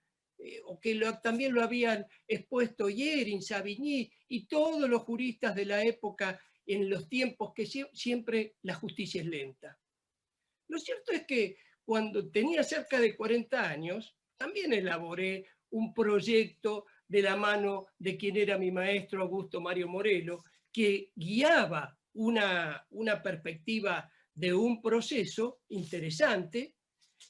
o que también lo habían expuesto Yering, Savigny y todos los juristas de la época en los tiempos que siempre la justicia es lenta. Lo cierto es que cuando tenía cerca de 40 años, también elaboré un proyecto de la mano de quien era mi maestro Augusto Mario Morelo, que guiaba una perspectiva de un proceso interesante,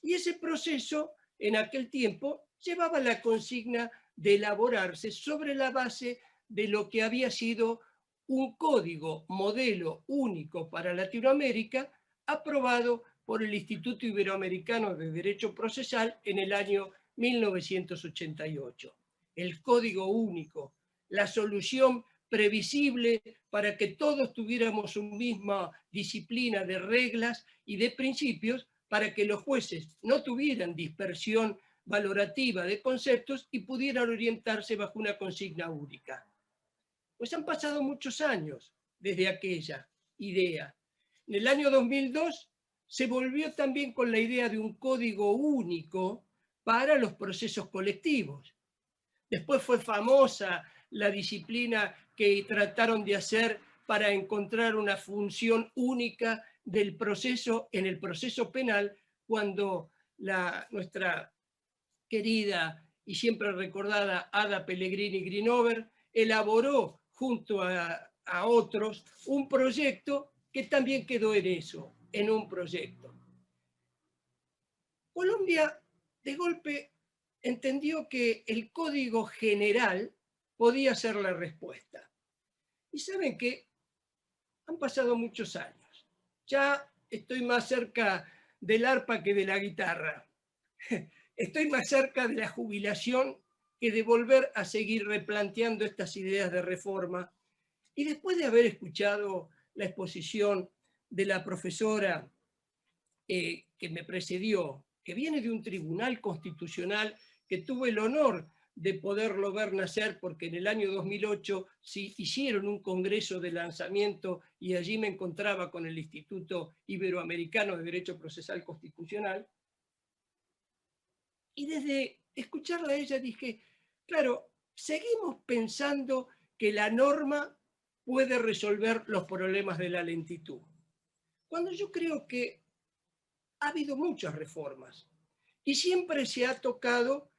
y ese proceso en aquel tiempo llevaba la consigna de elaborarse sobre la base de lo que había sido un código modelo único para Latinoamérica, aprobado por el Instituto Iberoamericano de Derecho Procesal en el año 1988. El código único, la solución previsible para que todos tuviéramos una misma disciplina de reglas y de principios, para que los jueces no tuvieran dispersión valorativa de conceptos y pudieran orientarse bajo una consigna única. Pues han pasado muchos años desde aquella idea. En el año 2002 se volvió también con la idea de un código único para los procesos colectivos. Después fue famosa la disciplina que trataron de hacer para encontrar una función única del proceso en el proceso penal, cuando nuestra querida y siempre recordada Ada Pellegrini Greenover elaboró junto a otros un proyecto que también quedó en eso, en un proyecto. Colombia de golpe entendió que el código general podía ser la respuesta. Y saben que han pasado muchos años. Ya estoy más cerca del arpa que de la guitarra. Estoy más cerca de la jubilación que de volver a seguir replanteando estas ideas de reforma. Y después de haber escuchado la exposición de la profesora que me precedió, que viene de un tribunal constitucional que tuve el honor de poderlo ver nacer, porque en el año 2008 sí hicieron un congreso de lanzamiento y allí me encontraba con el Instituto Iberoamericano de Derecho Procesal Constitucional. Y desde escucharla a ella dije, claro, seguimos pensando que la norma puede resolver los problemas de la lentitud, cuando yo creo que ha habido muchas reformas y siempre se ha tocado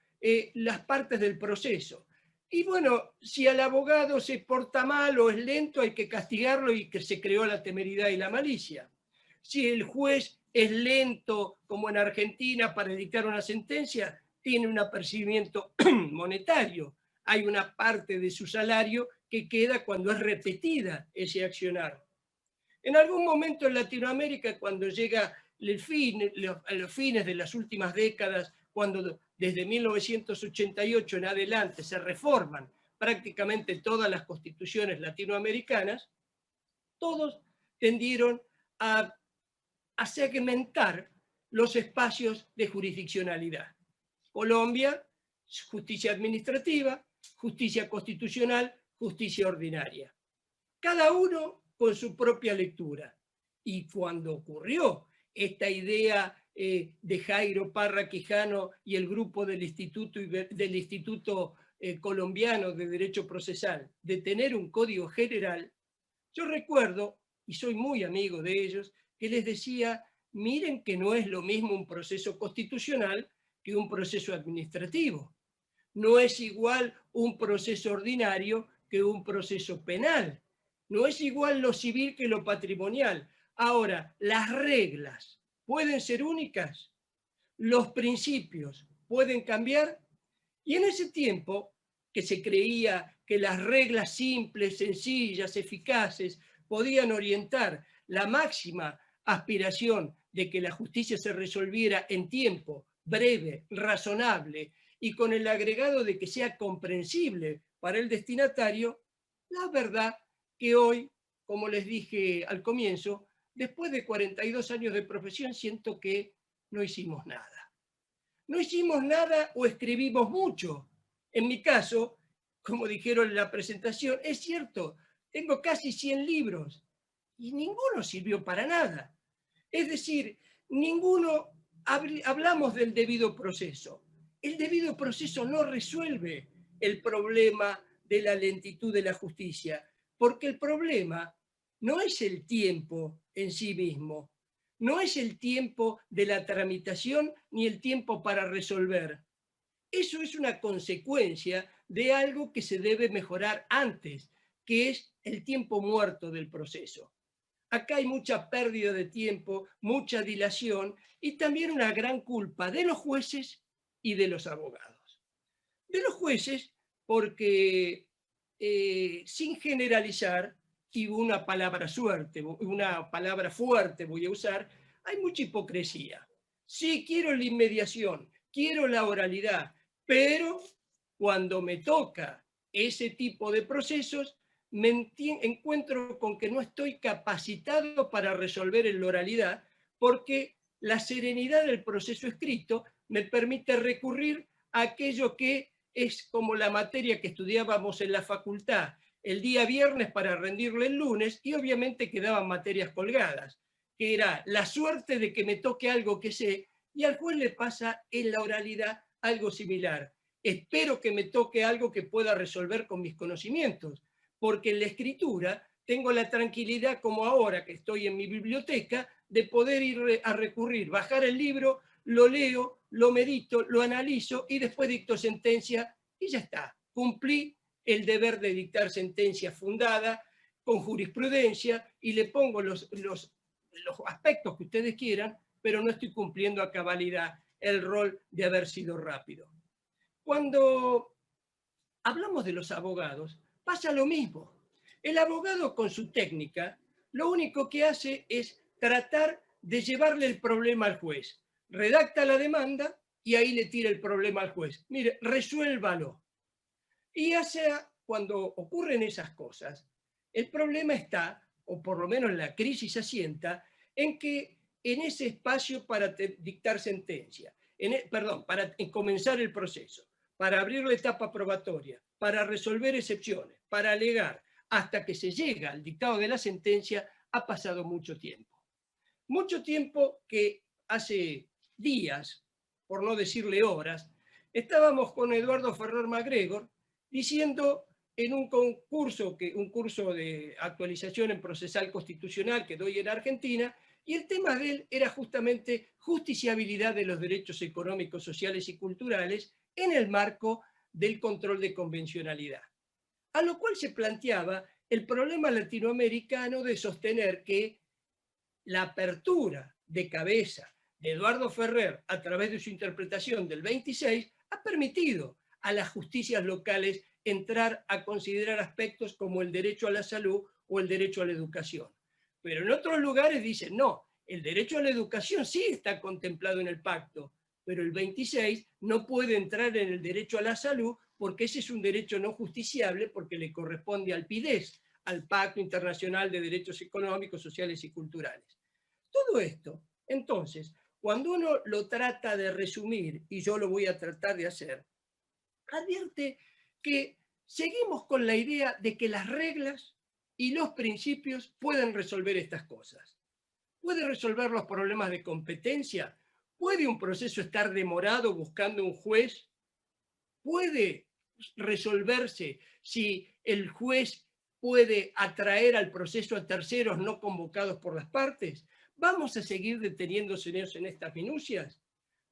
las partes del proceso. Y bueno, si al abogado se porta mal o es lento, hay que castigarlo, y que se creó la temeridad y la malicia. Si el juez es lento, como en Argentina, para dictar una sentencia, tiene un apercibimiento monetario. Hay una parte de su salario que queda cuando es repetida ese accionar. En algún momento en Latinoamérica, cuando llega a los fines de las últimas décadas, cuando desde 1988 en adelante se reforman prácticamente todas las constituciones latinoamericanas, todos tendieron a segmentar los espacios de jurisdiccionalidad. Colombia, justicia administrativa, justicia constitucional, justicia ordinaria. cada uno con su propia lectura. Y cuando ocurrió esta idea de Jairo Parra Quijano y el grupo del Instituto Colombiano de Derecho Procesal de tener un código general, yo recuerdo, y soy muy amigo de ellos, que les decía, miren que no es lo mismo un proceso constitucional que un proceso administrativo. No es igual un proceso ordinario que un proceso penal. No es igual lo civil que lo patrimonial. Ahora, las reglas pueden ser únicas, los principios pueden cambiar, y en ese tiempo que se creía que las reglas simples, sencillas, eficaces, podían orientar la máxima aspiración de que la justicia se resolviera en tiempo breve, razonable y con el agregado de que sea comprensible para el destinatario, la verdad que hoy, como les dije al comienzo, después de 42 años de profesión, siento que no hicimos nada. No hicimos nada o escribimos mucho. En mi caso, como dijeron en la presentación, es cierto, tengo casi 100 libros y ninguno sirvió para nada. Es decir, ninguno hablamos del debido proceso. El debido proceso no resuelve el problema de la lentitud de la justicia, porque el problema no es el tiempo en sí mismo, no es el tiempo de la tramitación ni el tiempo para resolver. Eso es una consecuencia de algo que se debe mejorar antes, que es el tiempo muerto del proceso. Acá hay mucha pérdida de tiempo, mucha dilación y también una gran culpa de los jueces y de los abogados. De los jueces porque, sin generalizar, y una palabra fuerte voy a usar, hay mucha hipocresía. Sí, quiero la inmediación, quiero la oralidad, pero cuando me toca ese tipo de procesos, me encuentro con que no estoy capacitado para resolver en la oralidad, porque la serenidad del proceso escrito me permite recurrir a aquello que es como la materia que estudiábamos en la facultad el día viernes para rendirle el lunes, y obviamente quedaban materias colgadas, que era la suerte de que me toque algo que sé, y al juez le pasa en la oralidad algo similar. Espero que me toque algo que pueda resolver con mis conocimientos, porque en la escritura tengo la tranquilidad, como ahora que estoy en mi biblioteca, de poder ir a recurrir, bajar el libro, lo leo, lo medito, lo analizo y después dicto sentencia y ya está. Cumplí el deber de dictar sentencia fundada con jurisprudencia y le pongo los aspectos que ustedes quieran, pero no estoy cumpliendo a cabalidad el rol de haber sido rápido. Cuando hablamos de los abogados, pasa lo mismo. El abogado con su técnica, lo único que hace es tratar de llevarle el problema al juez. Redacta la demanda y ahí le tira el problema al juez. Mire, resuélvalo. Y cuando ocurren esas cosas, el problema está, o por lo menos la crisis asienta, en que en ese espacio para dictar sentencia, para comenzar el proceso, para abrir la etapa probatoria, para resolver excepciones, para alegar, hasta que se llega al dictado de la sentencia, ha pasado mucho tiempo. Mucho tiempo que hace días, por no decirle horas, estábamos con Eduardo Ferrer MacGregor diciendo en un curso de actualización en procesal constitucional que doy en Argentina, y el tema de él era justamente justiciabilidad de los derechos económicos, sociales y culturales en el marco del control de convencionalidad. A lo cual se planteaba el problema latinoamericano de sostener que la apertura de cabeza de Eduardo Ferrer a través de su interpretación del 26 ha permitido a las justicias locales entrar a considerar aspectos como el derecho a la salud o el derecho a la educación. Pero en otros lugares dicen, no, el derecho a la educación sí está contemplado en el pacto, pero el 26 no puede entrar en el derecho a la salud porque ese es un derecho no justiciable porque le corresponde al PIDES, al Pacto Internacional de Derechos Económicos, Sociales y Culturales. Todo esto, entonces, cuando uno lo trata de resumir, y yo lo voy a tratar de hacer, advierte que seguimos con la idea de que las reglas y los principios pueden resolver estas cosas. ¿Puede resolver los problemas de competencia? ¿Puede un proceso estar demorado buscando un juez? ¿Puede resolverse si el juez puede atraer al proceso a terceros no convocados por las partes? ¿Vamos a seguir deteniéndonos en estas minucias?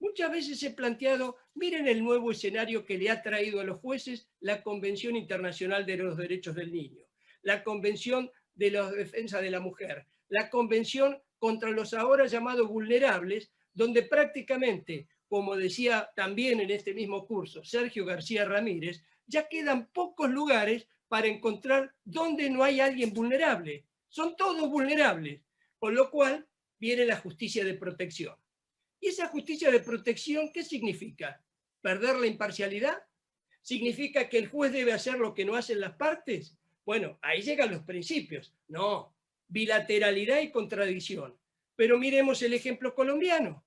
Muchas veces he planteado, miren el nuevo escenario que le ha traído a los jueces la Convención Internacional de los Derechos del Niño, la Convención de la Defensa de la Mujer, la Convención contra los ahora llamados vulnerables, donde prácticamente, como decía también en este mismo curso Sergio García Ramírez, ya quedan pocos lugares para encontrar donde no hay alguien vulnerable. Son todos vulnerables, con lo cual viene la justicia de protección. ¿Y esa justicia de protección qué significa? ¿Perder la imparcialidad? ¿Significa que el juez debe hacer lo que no hacen las partes? Bueno, ahí llegan los principios. No, bilateralidad y contradicción. Pero miremos el ejemplo colombiano.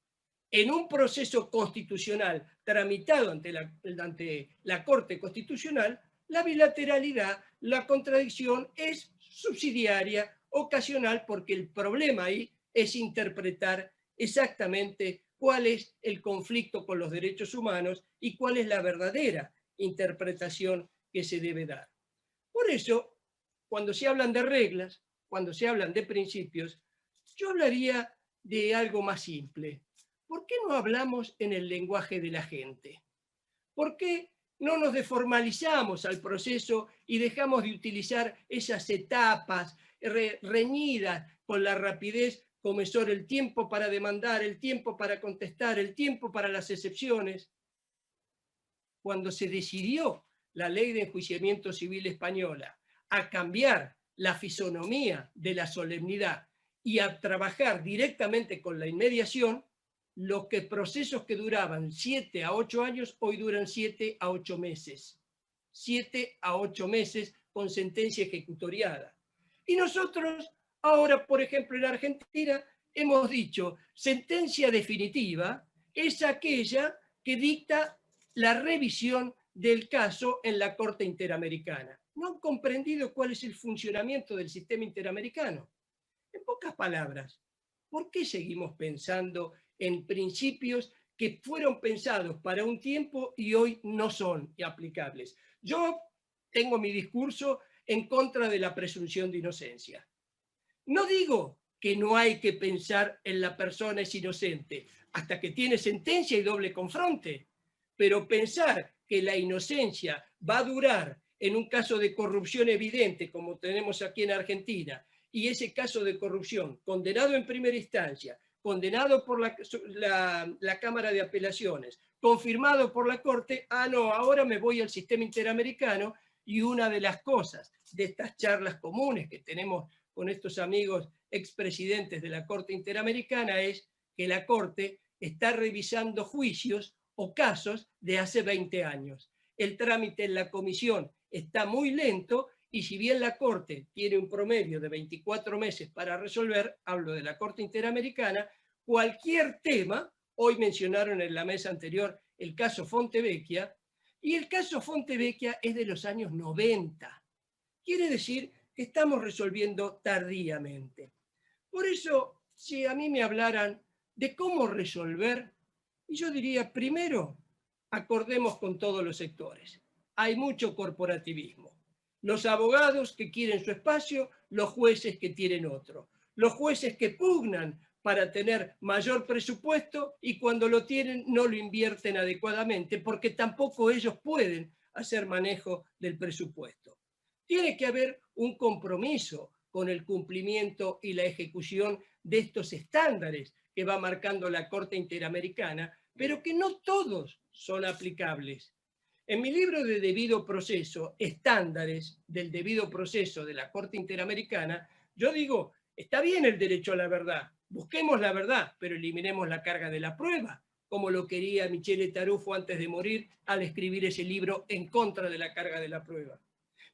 En un proceso constitucional tramitado ante la Corte Constitucional, la bilateralidad, la contradicción es subsidiaria, ocasional, porque el problema ahí es interpretar exactamente cuál es el conflicto con los derechos humanos y cuál es la verdadera interpretación que se debe dar. Por eso, cuando se hablan de reglas, cuando se hablan de principios, yo hablaría de algo más simple. ¿Por qué no hablamos en el lenguaje de la gente? ¿Por qué no nos deformalizamos al proceso y dejamos de utilizar esas etapas reñidas con la rapidez como son el tiempo para demandar, el tiempo para contestar, el tiempo para las excepciones? Cuando se decidió la Ley de Enjuiciamiento Civil española a cambiar la fisonomía de la solemnidad y a trabajar directamente con la inmediación, los procesos que duraban 7 a 8 años, hoy duran 7 a 8 meses. 7 a 8 meses con sentencia ejecutoriada. Y nosotros, ahora, por ejemplo, en Argentina, hemos dicho, sentencia definitiva es aquella que dicta la revisión del caso en la Corte Interamericana. No han comprendido cuál es el funcionamiento del sistema interamericano. En pocas palabras, ¿por qué seguimos pensando en principios que fueron pensados para un tiempo y hoy no son aplicables? Yo tengo mi discurso en contra de la presunción de inocencia. No digo que no hay que pensar en la persona es inocente hasta que tiene sentencia y doble confronte, pero pensar que la inocencia va a durar en un caso de corrupción evidente como tenemos aquí en Argentina, y ese caso de corrupción condenado en primera instancia, condenado por la Cámara de Apelaciones, confirmado por la Corte, no, ahora me voy al sistema interamericano. Y una de las cosas de estas charlas comunes que tenemos con estos amigos expresidentes de la Corte Interamericana es que la Corte está revisando juicios o casos de hace 20 años. El trámite en la comisión está muy lento y si bien la Corte tiene un promedio de 24 meses para resolver, hablo de la Corte Interamericana, cualquier tema, hoy mencionaron en la mesa anterior el caso Fontevecchia, y el caso Fontevecchia es de los años 90. Quiere decir que estamos resolviendo tardíamente. Por eso, si a mí me hablaran de cómo resolver, yo diría, primero, acordemos con todos los sectores. Hay mucho corporativismo. Los abogados que quieren su espacio, los jueces que tienen otro. Los jueces que pugnan para tener mayor presupuesto y cuando lo tienen no lo invierten adecuadamente porque tampoco ellos pueden hacer manejo del presupuesto. Tiene que haber un compromiso con el cumplimiento y la ejecución de estos estándares que va marcando la Corte Interamericana, pero que no todos son aplicables. En mi libro de debido proceso, estándares del debido proceso de la Corte Interamericana, yo digo, está bien el derecho a la verdad, busquemos la verdad, pero eliminemos la carga de la prueba, como lo quería Michele Tarufo antes de morir al escribir ese libro en contra de la carga de la prueba.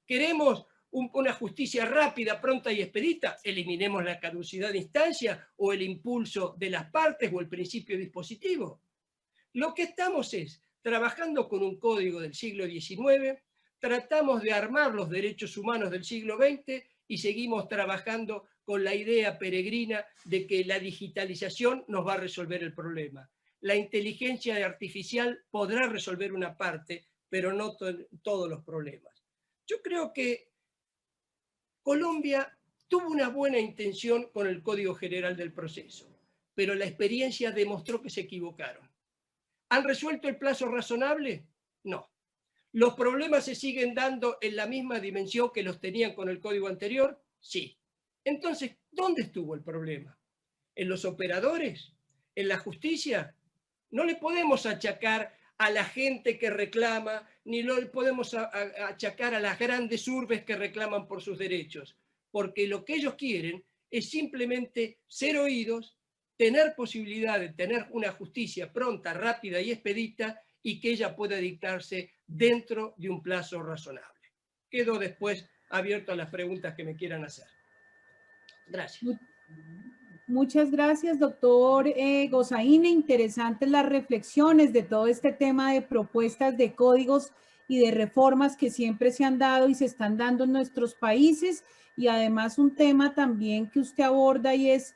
¿Queremos una justicia rápida, pronta y expedita? Eliminemos la caducidad de instancia o el impulso de las partes o el principio dispositivo. Lo que estamos es trabajando con un código del siglo XIX, tratamos de armar los derechos humanos del siglo XX y seguimos trabajando con la idea peregrina de que la digitalización nos va a resolver el problema. La inteligencia artificial podrá resolver una parte, pero no todos los problemas. Yo creo que Colombia tuvo una buena intención con el Código General del Proceso, pero la experiencia demostró que se equivocaron. ¿Han resuelto el plazo razonable? No. ¿Los problemas se siguen dando en la misma dimensión que los tenían con el código anterior? Sí. Entonces, ¿dónde estuvo el problema? ¿En los operadores? ¿En la justicia? No le podemos achacar a la gente que reclama, ni le podemos achacar a las grandes urbes que reclaman por sus derechos, porque lo que ellos quieren es simplemente ser oídos, tener posibilidad de tener una justicia pronta, rápida y expedita, y que ella pueda dictarse dentro de un plazo razonable. Quedo después abierto a las preguntas que me quieran hacer. Gracias. Muchas gracias, doctor Gozaine. Interesantes las reflexiones de todo este tema de propuestas de códigos y de reformas que siempre se han dado y se están dando en nuestros países. Y además un tema también que usted aborda y es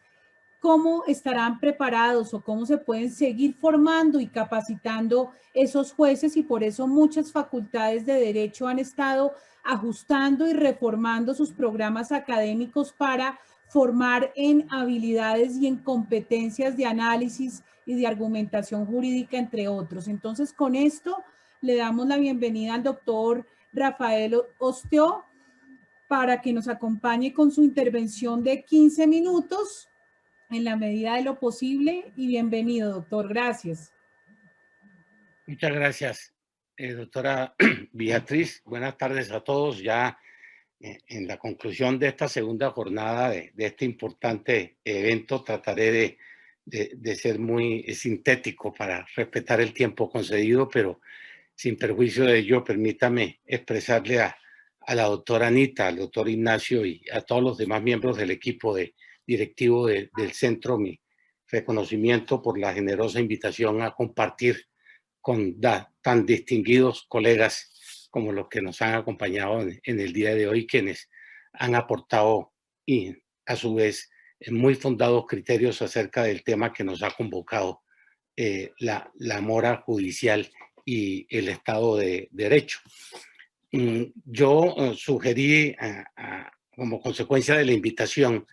cómo estarán preparados o cómo se pueden seguir formando y capacitando esos jueces, y por eso muchas facultades de derecho han estado ajustando y reformando sus programas académicos para formar en habilidades y en competencias de análisis y de argumentación jurídica, entre otros. Entonces, con esto le damos la bienvenida al doctor Rafael Ostió para que nos acompañe con su intervención de 15 minutos en la medida de lo posible, y bienvenido, doctor. Gracias. Muchas gracias, doctora Beatriz. Buenas tardes a todos. Ya en la conclusión de esta segunda jornada de este importante evento, trataré de ser muy sintético para respetar el tiempo concedido, pero sin perjuicio de ello, permítame expresarle a la doctora Anita, al doctor Ignacio y a todos los demás miembros del equipo directivo del centro mi reconocimiento por la generosa invitación a compartir con tan distinguidos colegas como los que nos han acompañado en el día de hoy, quienes han aportado y a su vez muy fundados criterios acerca del tema que nos ha convocado, la mora judicial y el Estado de Derecho. Yo sugerí, como consecuencia de la invitación,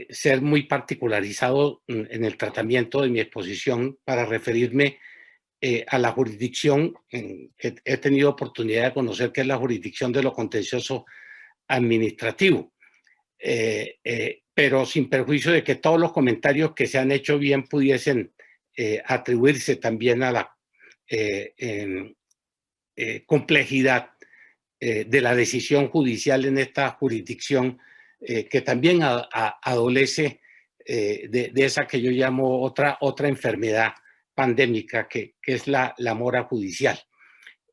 ser muy particularizado en el tratamiento de mi exposición para referirme a la jurisdicción que he tenido oportunidad de conocer, que es la jurisdicción de lo contencioso administrativo, pero sin perjuicio de que todos los comentarios que se han hecho bien pudiesen atribuirse también a la complejidad de la decisión judicial en esta jurisdicción, que también adolece de esa que yo llamo otra enfermedad pandémica, que es la mora judicial.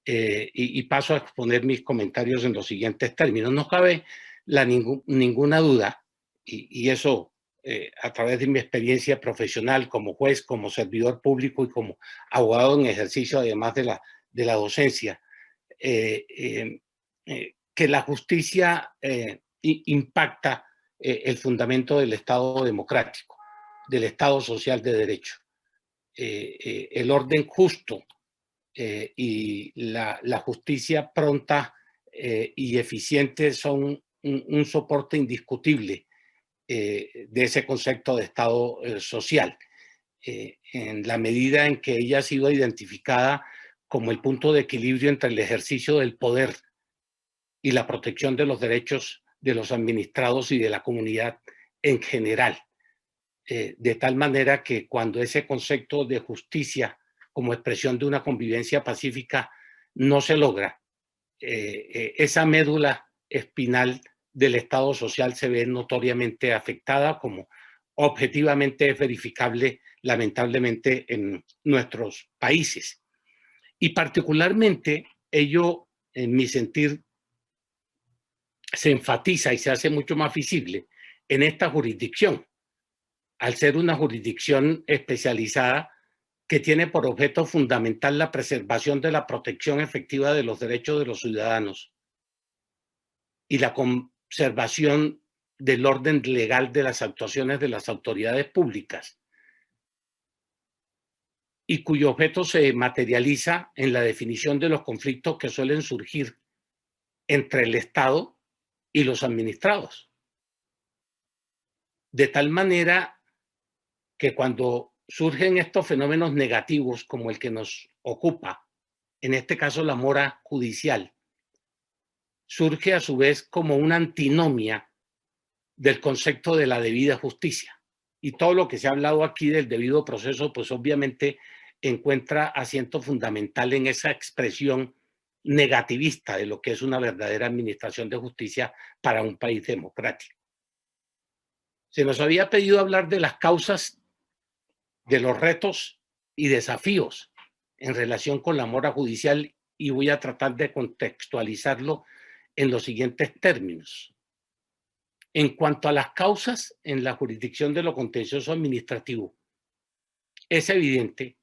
Y paso a exponer mis comentarios en los siguientes términos. No cabe ninguna duda, y eso a través de mi experiencia profesional como juez, como servidor público y como abogado en ejercicio, además de la docencia, que la justicia impacta el fundamento del Estado democrático, del Estado social de derecho. El orden justo y la justicia pronta y eficiente son un soporte indiscutible de ese concepto de Estado social, en la medida en que ella ha sido identificada como el punto de equilibrio entre el ejercicio del poder y la protección de los derechos de los administrados y de la comunidad en general. De tal manera que cuando ese concepto de justicia como expresión de una convivencia pacífica no se logra, esa médula espinal del Estado social se ve notoriamente afectada, como objetivamente es verificable lamentablemente en nuestros países. Y particularmente ello, en mi sentir, se enfatiza y se hace mucho más visible en esta jurisdicción, al ser una jurisdicción especializada que tiene por objeto fundamental la preservación de la protección efectiva de los derechos de los ciudadanos y la observación del orden legal de las actuaciones de las autoridades públicas y cuyo objeto se materializa en la definición de los conflictos que suelen surgir entre el Estado y los administrados. De tal manera que cuando surgen estos fenómenos negativos como el que nos ocupa, en este caso la mora judicial, surge a su vez como una antinomia del concepto de la debida justicia. Y todo lo que se ha hablado aquí del debido proceso, pues obviamente encuentra asiento fundamental en esa expresión negativista de lo que es una verdadera administración de justicia para un país democrático. Se nos había pedido hablar de las causas, de los retos y desafíos en relación con la mora judicial y voy a tratar de contextualizarlo en los siguientes términos. En cuanto a las causas en la jurisdicción de lo contencioso administrativo, es evidente,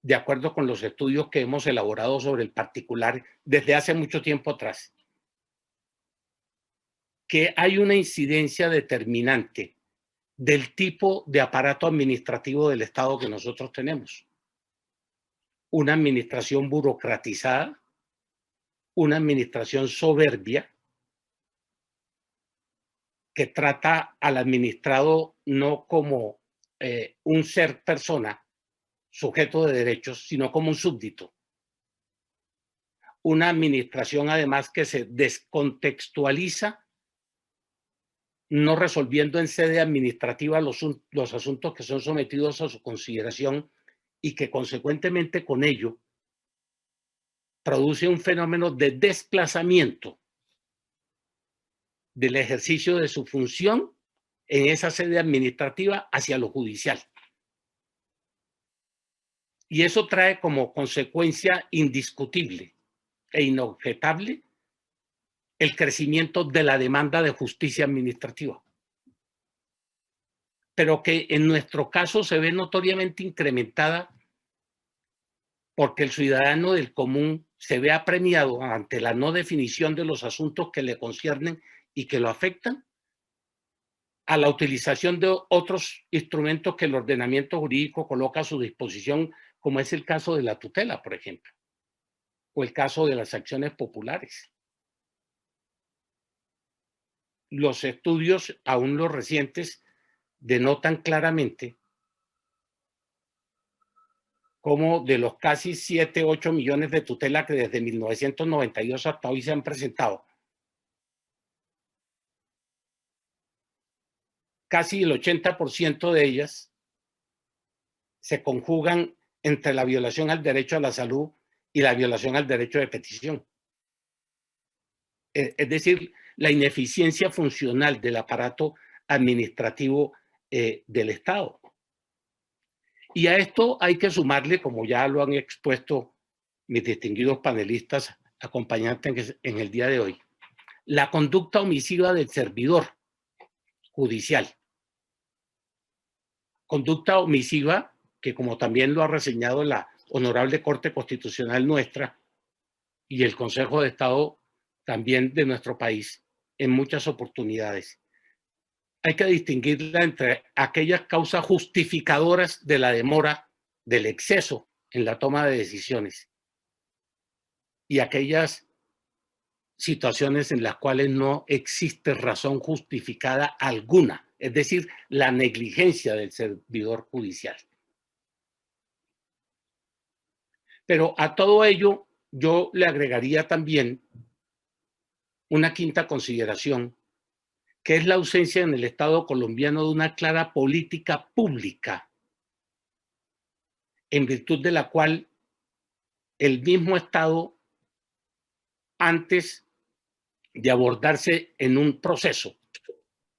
de acuerdo con los estudios que hemos elaborado sobre el particular desde hace mucho tiempo atrás, que hay una incidencia determinante del tipo de aparato administrativo del Estado que nosotros tenemos. Una administración burocratizada, una administración soberbia, que trata al administrado no como un ser persona, sujeto de derechos, sino como un súbdito. Una administración además que se descontextualiza, no resolviendo en sede administrativa los asuntos que son sometidos a su consideración y que consecuentemente con ello produce un fenómeno de desplazamiento del ejercicio de su función en esa sede administrativa hacia lo judicial. Y eso trae como consecuencia indiscutible e inobjetable el crecimiento de la demanda de justicia administrativa, pero que en nuestro caso se ve notoriamente incrementada porque el ciudadano del común se ve apremiado ante la no definición de los asuntos que le conciernen y que lo afectan a la utilización de otros instrumentos que el ordenamiento jurídico coloca a su disposición, como es el caso de la tutela, por ejemplo, o el caso de las acciones populares. Los estudios, aún los recientes, denotan claramente cómo de los casi 7, 8 millones de tutelas que desde 1992 hasta hoy se han presentado, casi el 80% de ellas se conjugan entre la violación al derecho a la salud y la violación al derecho de petición. Es decir, la ineficiencia funcional del aparato administrativo del Estado. Y a esto hay que sumarle, como ya lo han expuesto mis distinguidos panelistas acompañantes en el día de hoy, la conducta omisiva del servidor judicial. Conducta omisiva que, como también lo ha reseñado la Honorable Corte Constitucional nuestra y el Consejo de Estado también de nuestro país en muchas oportunidades, hay que distinguirla entre aquellas causas justificadoras de la demora, del exceso en la toma de decisiones y aquellas situaciones en las cuales no existe razón justificada alguna, es decir, la negligencia del servidor judicial. Pero a todo ello yo le agregaría también una quinta consideración, que es la ausencia en el Estado colombiano de una clara política pública, en virtud de la cual el mismo Estado, antes de abordarse en un proceso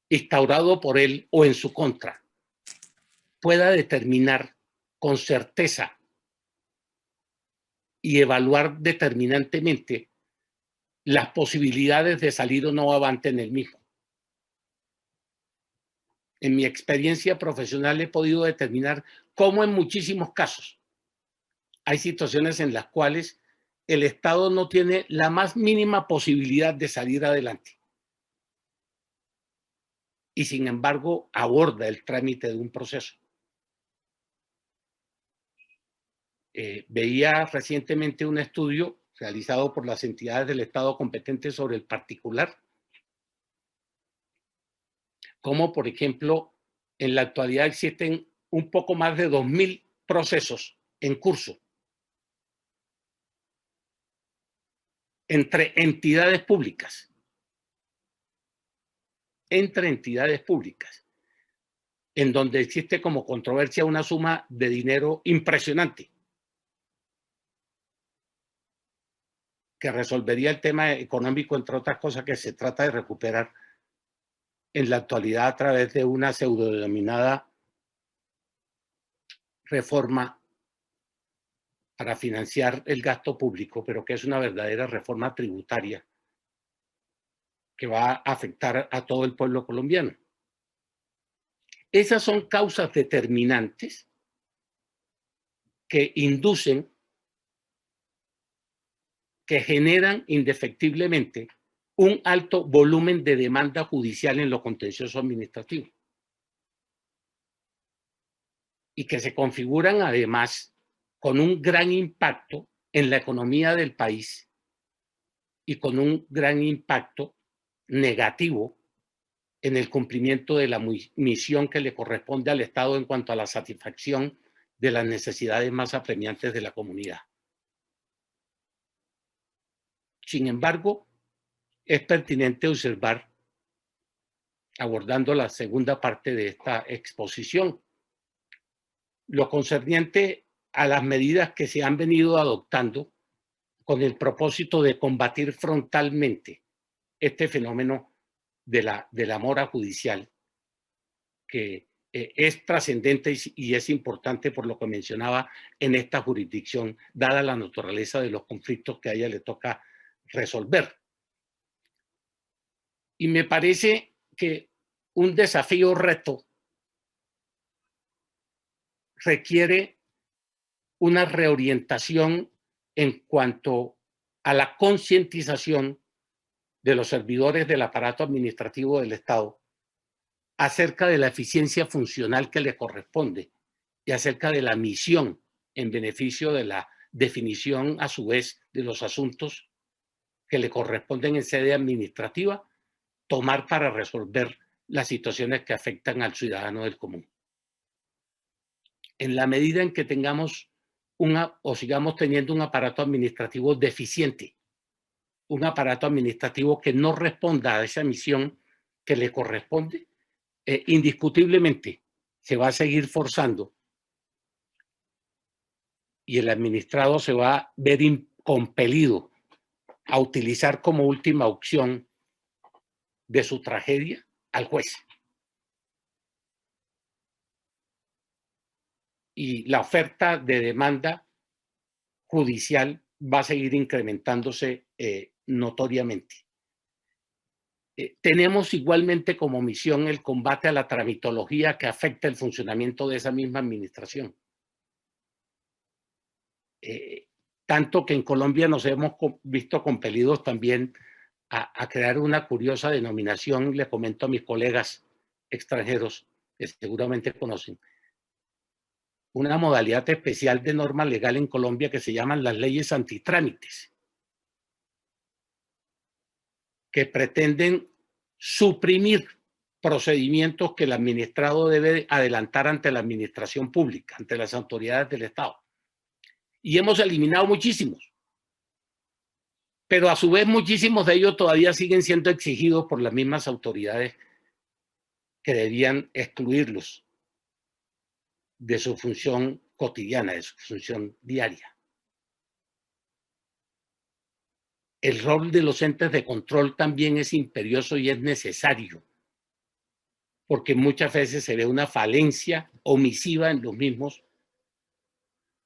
instaurado por él o en su contra, pueda determinar con certeza y evaluar determinantemente las posibilidades de salir o no avante en el mismo. En mi experiencia profesional he podido determinar cómo en muchísimos casos hay situaciones en las cuales el Estado no tiene la más mínima posibilidad de salir adelante. y sin embargo aborda el trámite de un proceso. Veía recientemente un estudio realizado por las entidades del Estado competentes sobre el particular, como por ejemplo en la actualidad existen un poco más de 2.000 procesos en curso entre entidades públicas. En donde existe como controversia una suma de dinero impresionante que resolvería el tema económico, entre otras cosas, que se trata de recuperar en la actualidad a través de una pseudodenominada reforma para financiar el gasto público, pero que es una verdadera reforma tributaria que va a afectar a todo el pueblo colombiano. Esas son causas determinantes que inducen, que generan indefectiblemente un alto volumen de demanda judicial en lo contencioso administrativo y que se configuran además con un gran impacto en la economía del país y con un gran impacto negativo en el cumplimiento de la misión que le corresponde al Estado en cuanto a la satisfacción de las necesidades más apremiantes de la comunidad. Sin embargo, es pertinente observar, abordando la segunda parte de esta exposición, lo concerniente a las medidas que se han venido adoptando con el propósito de combatir frontalmente este fenómeno de la mora judicial, que es trascendente y es importante por lo que mencionaba en esta jurisdicción, dada la naturaleza de los conflictos que a ella le toca resolver. Y me parece que un desafío reto requiere una reorientación en cuanto a la concientización de los servidores del aparato administrativo del Estado acerca de la eficiencia funcional que le corresponde y acerca de la misión en beneficio de la definición, a su vez, de los asuntos que le corresponden en sede administrativa, tomar para resolver las situaciones que afectan al ciudadano del común. En la medida en que tengamos o sigamos teniendo un aparato administrativo deficiente, un aparato administrativo que no responda a esa misión que le corresponde, indiscutiblemente se va a seguir forzando y el administrado se va a ver compelido a utilizar como última opción de su tragedia al juez. Y la oferta de demanda judicial va a seguir incrementándose notoriamente. Tenemos igualmente como misión el combate a la tramitología que afecta el funcionamiento de esa misma administración. Tanto que en Colombia nos hemos visto compelidos también a crear una curiosa denominación, le comento a mis colegas extranjeros que seguramente conocen, una modalidad especial de norma legal en Colombia que se llaman las leyes antitrámites, que pretenden suprimir procedimientos que el administrado debe adelantar ante la administración pública, ante las autoridades del Estado. Y hemos eliminado muchísimos, pero a su vez muchísimos de ellos todavía siguen siendo exigidos por las mismas autoridades que debían excluirlos de su función cotidiana, de su función diaria. El rol de los entes de control también es imperioso y es necesario, porque muchas veces se ve una falencia omisiva en los mismos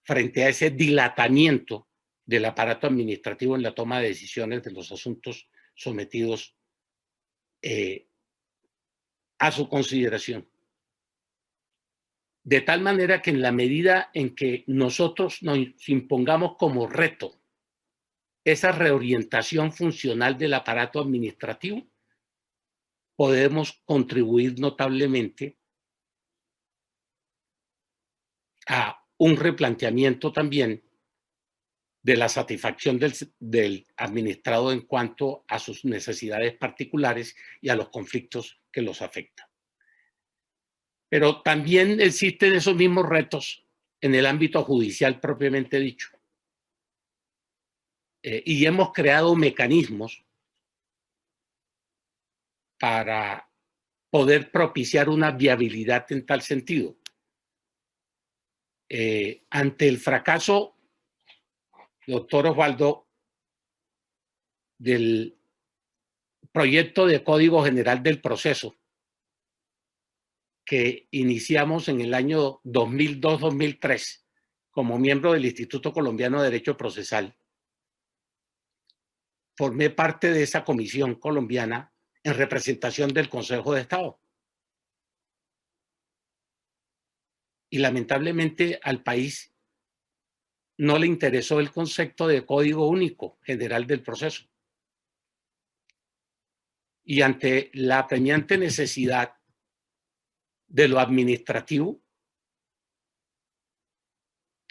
frente a ese dilatamiento del aparato administrativo en la toma de decisiones de los asuntos sometidos a su consideración. De tal manera que en la medida en que nosotros nos impongamos como reto esa reorientación funcional del aparato administrativo, podemos contribuir notablemente a un replanteamiento también de la satisfacción del administrado en cuanto a sus necesidades particulares y a los conflictos que los afectan. Pero también existen esos mismos retos en el ámbito judicial propiamente dicho. Y hemos creado mecanismos para poder propiciar una viabilidad en tal sentido. Ante el fracaso, doctor Osvaldo, del proyecto de Código General del Proceso que iniciamos en el año 2002-2003 como miembro del Instituto Colombiano de Derecho Procesal, formé parte de esa comisión colombiana en representación del Consejo de Estado. Y lamentablemente al país no le interesó el concepto de Código Único General del Proceso. Y ante la apremiante necesidad de lo administrativo,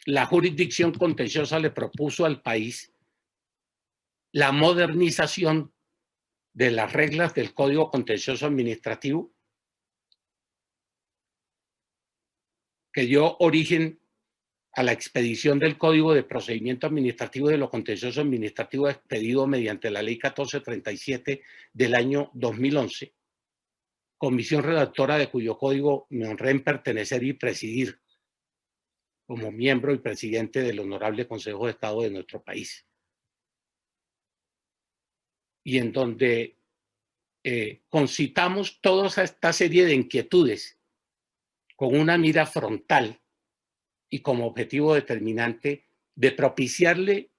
la jurisdicción contenciosa le propuso al país la modernización de las reglas del Código Contencioso Administrativo que dio origen a la expedición del Código de Procedimiento Administrativo de lo Contencioso Administrativo expedido mediante la Ley 1437 del año 2011, comisión redactora de cuyo código me honré en pertenecer y presidir como miembro y presidente del Honorable Consejo de Estado de nuestro país. Y en donde concitamos toda esta serie de inquietudes con una mira frontal y como objetivo determinante de propiciarle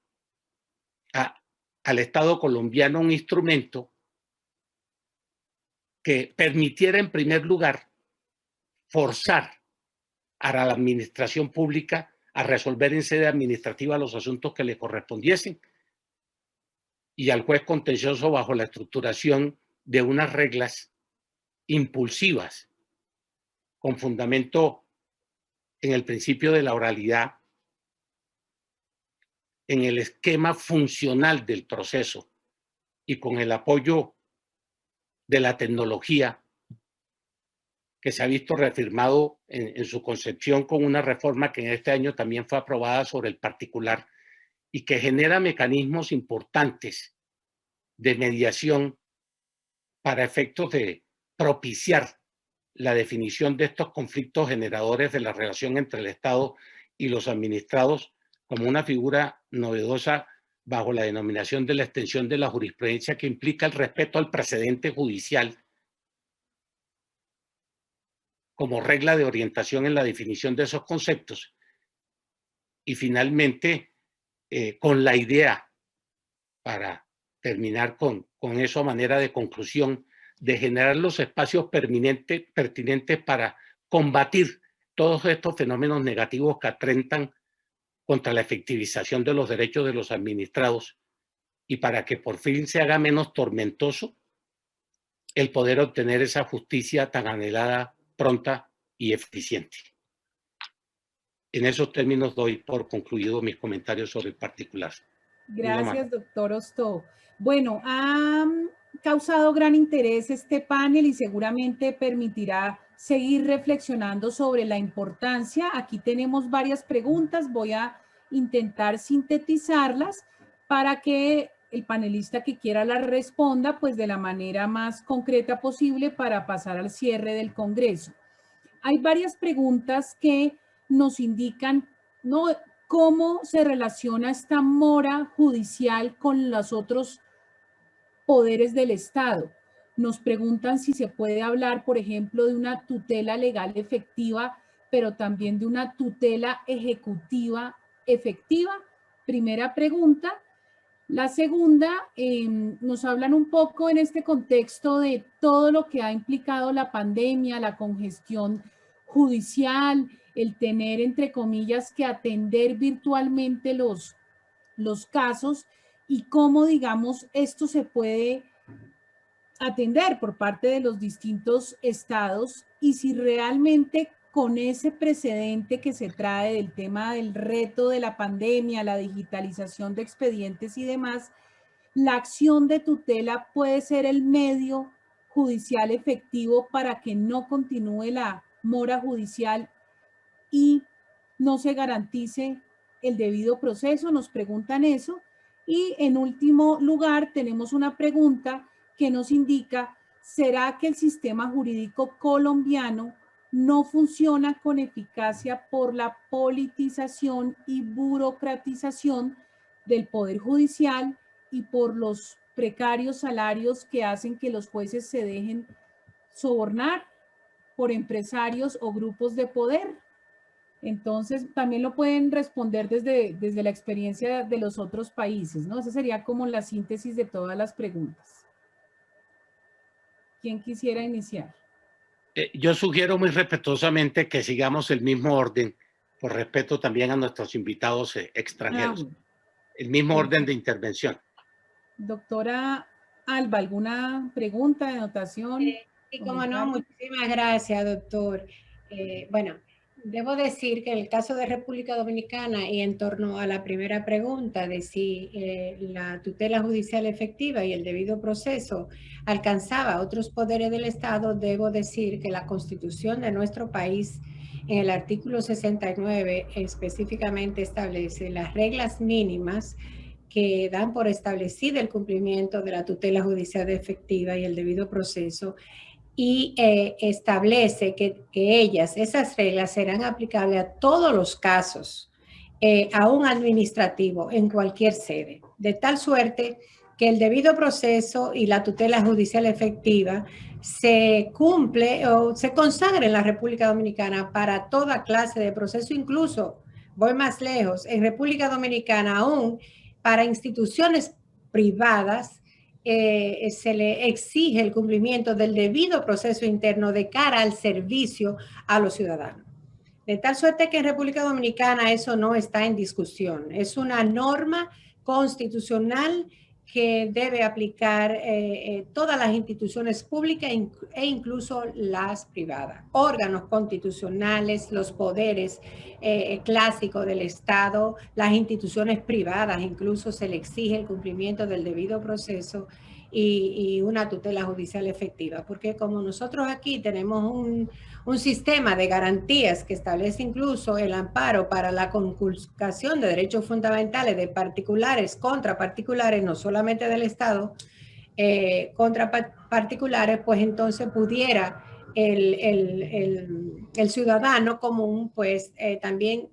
al Estado colombiano un instrumento que permitiera en primer lugar forzar a la administración pública a resolver en sede administrativa los asuntos que le correspondiesen y al juez contencioso bajo la estructuración de unas reglas impulsivas con fundamento en el principio de la oralidad, en el esquema funcional del proceso y con el apoyo de la tecnología que se ha visto reafirmado en su concepción con una reforma que en este año también fue aprobada sobre el particular y que genera mecanismos importantes de mediación para efectos de propiciar la definición de estos conflictos generadores de la relación entre el Estado y los administrados como una figura novedosa bajo la denominación de la extensión de la jurisprudencia que implica el respeto al precedente judicial como regla de orientación en la definición de esos conceptos. Y finalmente, con la idea, para terminar con eso a manera de conclusión, de generar los espacios pertinentes para combatir todos estos fenómenos negativos que atentan contra la efectivización de los derechos de los administrados y para que por fin se haga menos tormentoso el poder obtener esa justicia tan anhelada, pronta y eficiente. En esos términos doy por concluido mis comentarios sobre el particular. Gracias, doctor Ostó. Bueno, ha causado gran interés este panel y seguramente permitirá seguir reflexionando sobre la importancia. Aquí tenemos varias preguntas, voy a intentar sintetizarlas para que el panelista que quiera las responda pues de la manera más concreta posible para pasar al cierre del Congreso. Hay varias preguntas que nos indican, ¿no?, cómo se relaciona esta mora judicial con los otros poderes del Estado. Nos preguntan si se puede hablar, por ejemplo, de una tutela legal efectiva, pero también de una tutela ejecutiva efectiva. Primera pregunta. La segunda, nos hablan un poco en este contexto de todo lo que ha implicado la pandemia, la congestión judicial, el tener, entre comillas, que atender virtualmente los casos y cómo, digamos, esto se puede atender por parte de los distintos estados y si realmente con ese precedente que se trae del tema del reto de la pandemia, la digitalización de expedientes y demás, la acción de tutela puede ser el medio judicial efectivo para que no continúe la mora judicial y no se garantice el debido proceso. Nos preguntan eso. Y en último lugar, tenemos una pregunta que nos indica, ¿será que el sistema jurídico colombiano no funciona con eficacia por la politización y burocratización del Poder Judicial y por los precarios salarios que hacen que los jueces se dejen sobornar por empresarios o grupos de poder? Entonces, también lo pueden responder desde la experiencia de los otros países, ¿no? Esa sería como la síntesis de todas las preguntas. ¿Quién quisiera iniciar? Yo sugiero muy respetuosamente que sigamos el mismo orden, por respeto también a nuestros invitados extranjeros. El mismo orden de intervención. Doctora Alba, ¿alguna pregunta, anotación? Sí, cómo no, muchísimas gracias, doctor. Bueno, debo decir que en el caso de República Dominicana y en torno a la primera pregunta de si la tutela judicial efectiva y el debido proceso alcanzaba otros poderes del Estado, debo decir que la Constitución de nuestro país en el artículo 69 específicamente establece las reglas mínimas que dan por establecido el cumplimiento de la tutela judicial efectiva y el debido proceso, y establece que esas reglas serán aplicables a todos los casos, a un administrativo en cualquier sede, de tal suerte que el debido proceso y la tutela judicial efectiva se cumple o se consagra en la República Dominicana para toda clase de proceso, incluso, voy más lejos, en República Dominicana aún para instituciones privadas, se le exige el cumplimiento del debido proceso interno de cara al servicio a los ciudadanos. De tal suerte que en República Dominicana eso no está en discusión. Es una norma constitucional que debe aplicar todas las instituciones públicas e incluso las privadas. Órganos constitucionales, los poderes clásicos del Estado, las instituciones privadas, incluso se le exige el cumplimiento del debido proceso y una tutela judicial efectiva, porque como nosotros aquí tenemos un sistema de garantías que establece incluso el amparo para la conculcación de derechos fundamentales de particulares contra particulares, no solamente del Estado, contra particulares, pues entonces pudiera el ciudadano común, pues también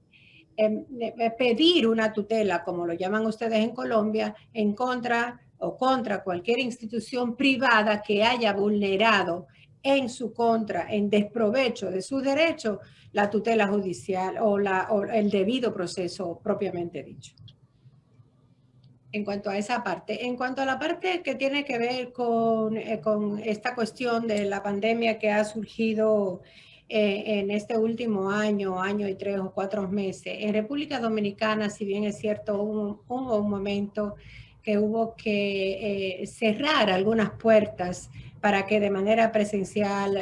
pedir una tutela, como lo llaman ustedes en Colombia, en contra o contra cualquier institución privada que haya vulnerado en su contra, en desprovecho de su derecho, la tutela judicial o el debido proceso propiamente dicho. En cuanto a esa parte. En cuanto a la parte que tiene que ver con esta cuestión de la pandemia que ha surgido en este último año y 3 o 4 meses, en República Dominicana, si bien es cierto, hubo un momento que hubo que cerrar algunas puertas para que de manera presencial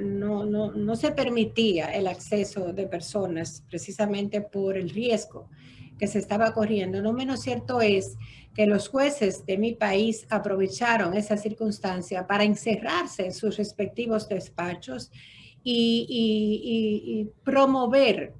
no se permitía el acceso de personas precisamente por el riesgo que se estaba corriendo. No menos cierto es que los jueces de mi país aprovecharon esa circunstancia para encerrarse en sus respectivos despachos y promover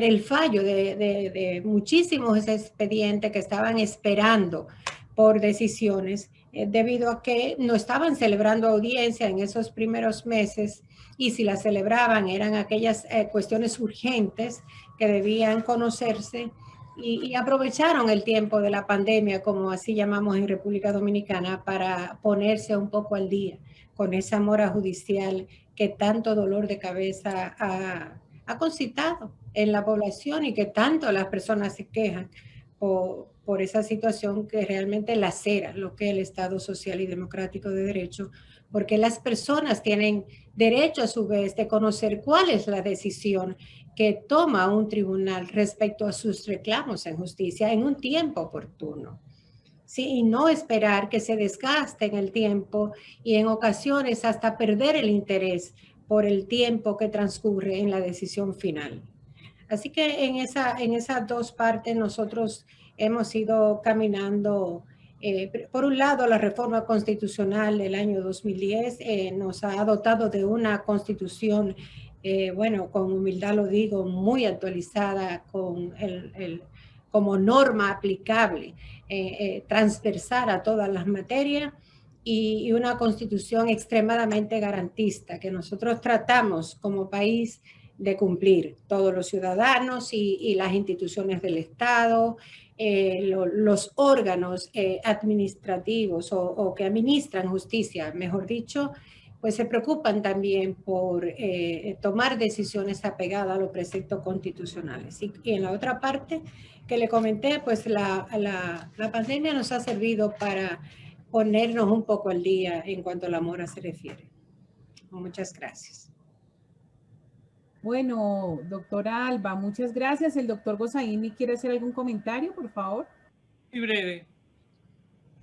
el fallo de muchísimos expedientes que estaban esperando por decisiones debido a que no estaban celebrando audiencia en esos primeros meses, y si la celebraban eran aquellas cuestiones urgentes que debían conocerse, y aprovecharon el tiempo de la pandemia, como así llamamos en República Dominicana, para ponerse un poco al día con esa mora judicial que tanto dolor de cabeza ha concitado en la población y que tanto las personas se quejan por esa situación que realmente lacera lo que es el Estado social y democrático de derecho, porque las personas tienen derecho a su vez de conocer cuál es la decisión que toma un tribunal respecto a sus reclamos en justicia en un tiempo oportuno. ¿sí? Y no esperar que se desgaste en el tiempo y en ocasiones hasta perder el interés por el tiempo que transcurre en la decisión final. Así que en esas dos partes nosotros hemos ido caminando. Por un lado, la reforma constitucional del año 2010 nos ha dotado de una constitución, bueno, con humildad lo digo, muy actualizada, con como norma aplicable, transversal a todas las materias, y una constitución extremadamente garantista que nosotros tratamos como país de cumplir, todos los ciudadanos y las instituciones del Estado, los órganos administrativos o que administran justicia, mejor dicho, pues se preocupan también por tomar decisiones apegadas a los preceptos constitucionales. Y en la otra parte que le comenté, pues la pandemia nos ha servido para ponernos un poco al día en cuanto a la mora se refiere. Muchas gracias. Bueno, doctora Alba, muchas gracias. El doctor Gozaini quiere hacer algún comentario, por favor. Muy breve.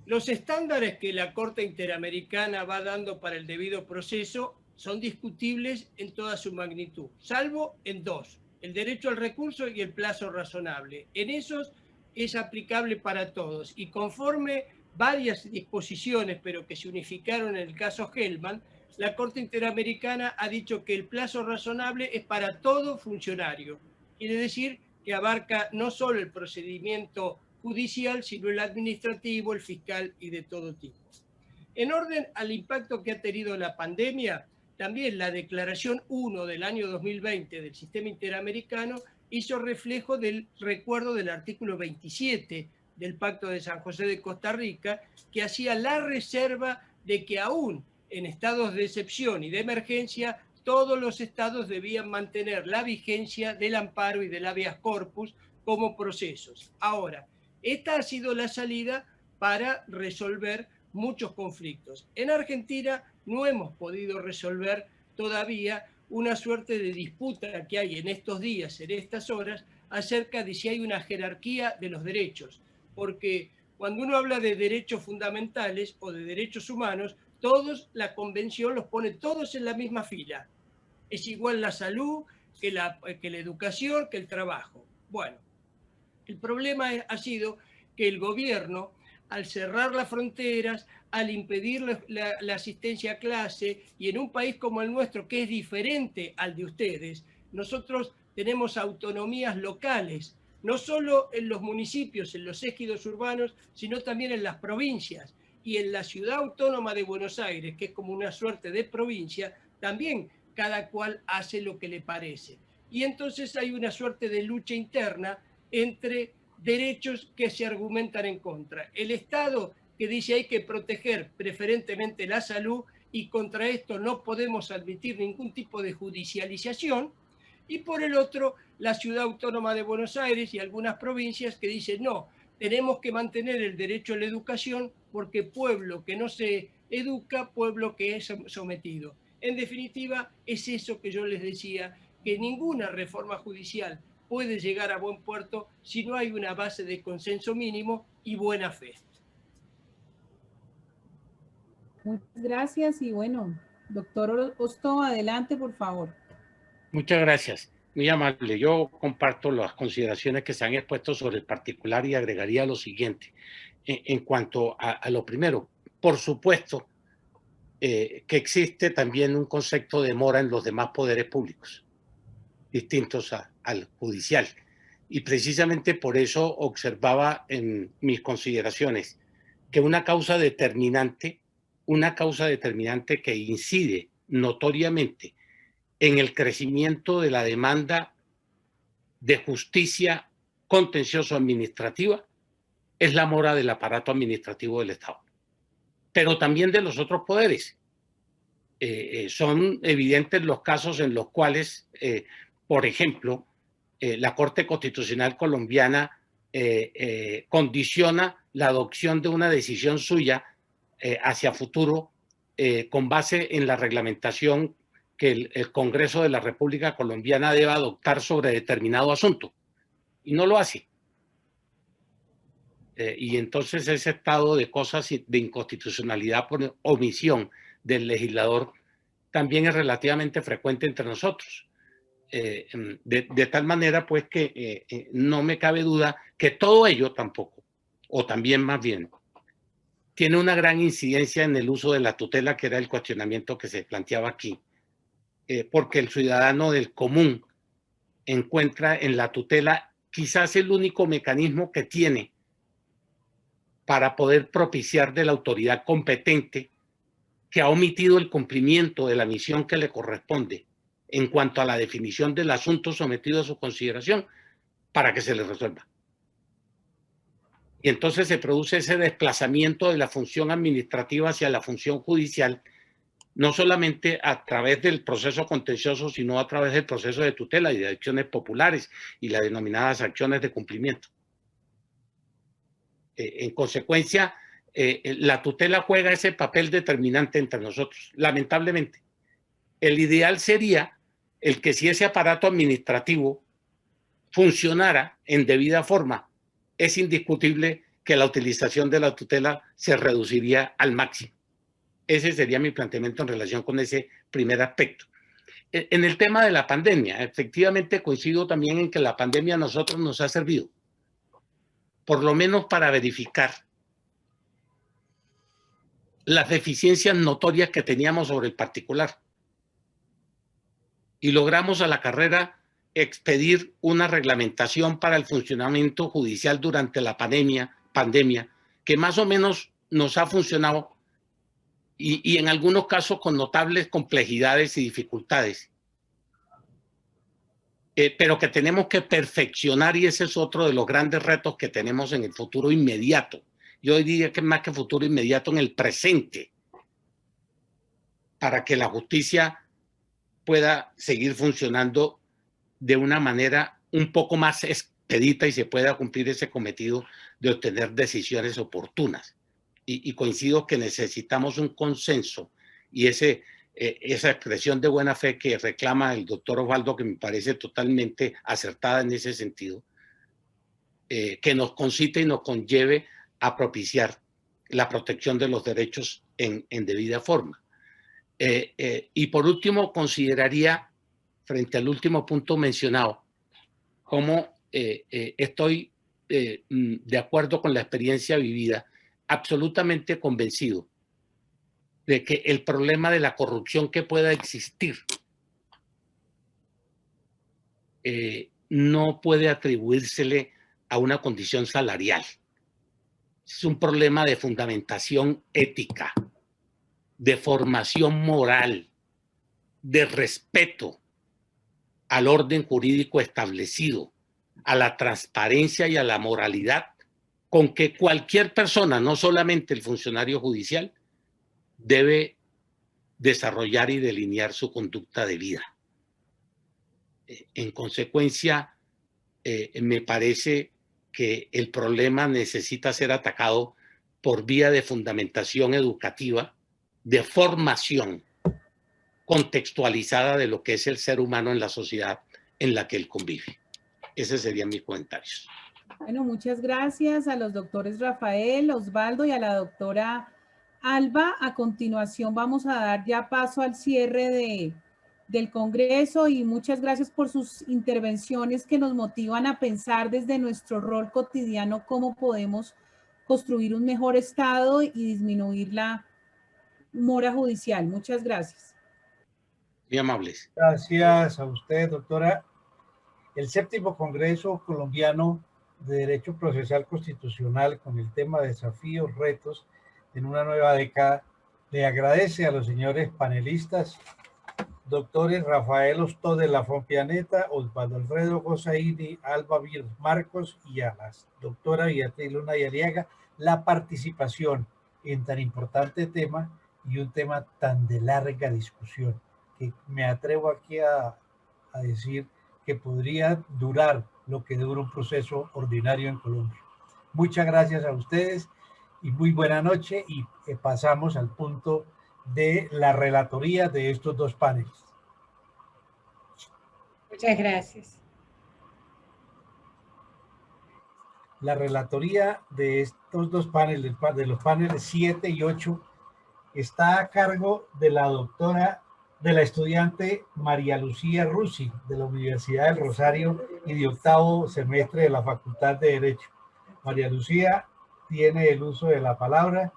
Los estándares que la Corte Interamericana va dando para el debido proceso son discutibles en toda su magnitud, salvo en dos: el derecho al recurso y el plazo razonable. En esos es aplicable para todos y conforme varias disposiciones, pero que se unificaron en el caso Hellman, la Corte Interamericana ha dicho que el plazo razonable es para todo funcionario. Quiere decir que abarca no solo el procedimiento judicial, sino el administrativo, el fiscal y de todo tipo. En orden al impacto que ha tenido la pandemia, también la Declaración 1 del año 2020 del Sistema Interamericano hizo reflejo del recuerdo del artículo 27 del Pacto de San José de Costa Rica, que hacía la reserva de que aún en estados de excepción y de emergencia, todos los estados debían mantener la vigencia del amparo y del habeas corpus como procesos. Ahora, esta ha sido la salida para resolver muchos conflictos. En Argentina no hemos podido resolver todavía una suerte de disputa que hay en estos días, en estas horas, acerca de si hay una jerarquía de los derechos. Porque cuando uno habla de derechos fundamentales o de derechos humanos, todos, la convención los pone todos en la misma fila. Es igual la salud que la educación, que el trabajo. Bueno, el problema ha sido que el gobierno, al cerrar las fronteras, al impedir la asistencia a clase, y en un país como el nuestro, que es diferente al de ustedes, nosotros tenemos autonomías locales, no solo en los municipios, en los ejidos urbanos, sino también en las provincias. Y en la ciudad autónoma de Buenos Aires, que es como una suerte de provincia, también cada cual hace lo que le parece. Y entonces hay una suerte de lucha interna entre derechos que se argumentan en contra. El Estado, que dice hay que proteger preferentemente la salud y contra esto no podemos admitir ningún tipo de judicialización, y por el otro, la ciudad autónoma de Buenos Aires y algunas provincias que dicen no, tenemos que mantener el derecho a la educación porque pueblo que no se educa, pueblo que es sometido. En definitiva, es eso que yo les decía, que ninguna reforma judicial puede llegar a buen puerto si no hay una base de consenso mínimo y buena fe. Muchas gracias y bueno, doctor Ostó, adelante, por favor. Muchas gracias. Muy amable. Yo comparto las consideraciones que se han expuesto sobre el particular y agregaría lo siguiente. En cuanto a lo primero, por supuesto que existe también un concepto de mora en los demás poderes públicos, distintos al judicial. Y precisamente por eso observaba en mis consideraciones que una causa determinante que incide notoriamente en el crecimiento de la demanda de justicia contencioso-administrativa es la mora del aparato administrativo del Estado, pero también de los otros poderes. Son evidentes los casos en los cuales, por ejemplo, la Corte Constitucional colombiana condiciona la adopción de una decisión suya hacia futuro con base en la reglamentación que el Congreso de la República Colombiana deba adoptar sobre determinado asunto, y no lo hace. Y entonces ese estado de cosas de inconstitucionalidad por omisión del legislador también es relativamente frecuente entre nosotros. De tal manera pues que no me cabe duda que todo ello tampoco, o también más bien, tiene una gran incidencia en el uso de la tutela, que era el cuestionamiento que se planteaba aquí, porque el ciudadano del común encuentra en la tutela quizás el único mecanismo que tiene para poder propiciar de la autoridad competente que ha omitido el cumplimiento de la misión que le corresponde en cuanto a la definición del asunto sometido a su consideración para que se le resuelva. Y entonces se produce ese desplazamiento de la función administrativa hacia la función judicial, no solamente a través del proceso contencioso, sino a través del proceso de tutela y de acciones populares y las denominadas acciones de cumplimiento. En consecuencia, la tutela juega ese papel determinante entre nosotros, lamentablemente. El ideal sería el que si ese aparato administrativo funcionara en debida forma, es indiscutible que la utilización de la tutela se reduciría al máximo. Ese sería mi planteamiento en relación con ese primer aspecto. En el tema de la pandemia, efectivamente coincido también en que la pandemia a nosotros nos ha servido, por lo menos para verificar las deficiencias notorias que teníamos sobre el particular. Y logramos a la carrera expedir una reglamentación para el funcionamiento judicial durante la pandemia, que más o menos nos ha funcionado y en algunos casos con notables complejidades y dificultades. Pero que tenemos que perfeccionar, y ese es otro de los grandes retos que tenemos en el futuro inmediato. Yo diría que más que futuro inmediato, en el presente, para que la justicia pueda seguir funcionando de una manera un poco más expedita y se pueda cumplir ese cometido de obtener decisiones oportunas. Y coincido que necesitamos un consenso, y esa expresión de buena fe que reclama el doctor Osvaldo, que me parece totalmente acertada en ese sentido, que nos concite y nos conlleve a propiciar la protección de los derechos en debida forma. Y por último, consideraría, frente al último punto mencionado, cómo estoy de acuerdo con la experiencia vivida, absolutamente convencido de que el problema de la corrupción que pueda existir no puede atribuírsele a una condición salarial. Es un problema de fundamentación ética, de formación moral, de respeto al orden jurídico establecido, a la transparencia y a la moralidad con que cualquier persona, no solamente el funcionario judicial, debe desarrollar y delinear su conducta de vida. En consecuencia, me parece que el problema necesita ser atacado por vía de fundamentación educativa, de formación contextualizada de lo que es el ser humano en la sociedad en la que él convive. Esos serían mis comentarios. Bueno, muchas gracias a los doctores Rafael, Osvaldo y a la doctora Alba. A continuación vamos a dar ya paso al cierre del Congreso, y muchas gracias por sus intervenciones que nos motivan a pensar desde nuestro rol cotidiano cómo podemos construir un mejor Estado y disminuir la mora judicial. Muchas gracias. Muy amables. Gracias a usted, doctora. El 7º Congreso Colombiano de Derecho Procesal Constitucional, con el tema Desafíos, Retos en una nueva década, le agradece a los señores panelistas, doctores Rafael Ostó de la Fompianeta, Osvaldo Alfredo Gozaini, Alba Vir Marcos, y a la doctora Beatriz Luna y Aliaga, la participación en tan importante tema y un tema tan de larga discusión, que me atrevo aquí a decir que podría durar lo que dura un proceso ordinario en Colombia. Muchas gracias a ustedes y muy buena noche, y pasamos al punto de la relatoría de estos dos paneles. Muchas gracias. La relatoría de estos dos paneles, de los paneles 7 y 8, está a cargo de la estudiante María Lucía Rusi, de la Universidad del Rosario y de octavo semestre de la Facultad de Derecho. María Lucía tiene el uso de la palabra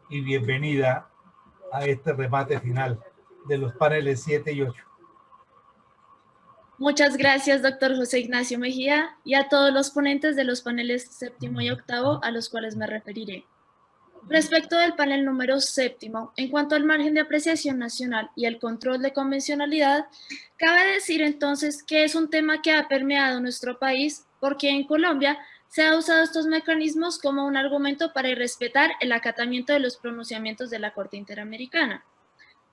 y bienvenida a este remate final de los paneles 7 y 8. Muchas gracias, doctor José Ignacio Mejía, y a todos los ponentes de los paneles séptimo y octavo, a los cuales me referiré. Respecto del panel número séptimo, en cuanto al margen de apreciación nacional y el control de convencionalidad, cabe decir entonces que es un tema que ha permeado nuestro país, porque en Colombia se ha usado estos mecanismos como un argumento para irrespetar el acatamiento de los pronunciamientos de la Corte Interamericana.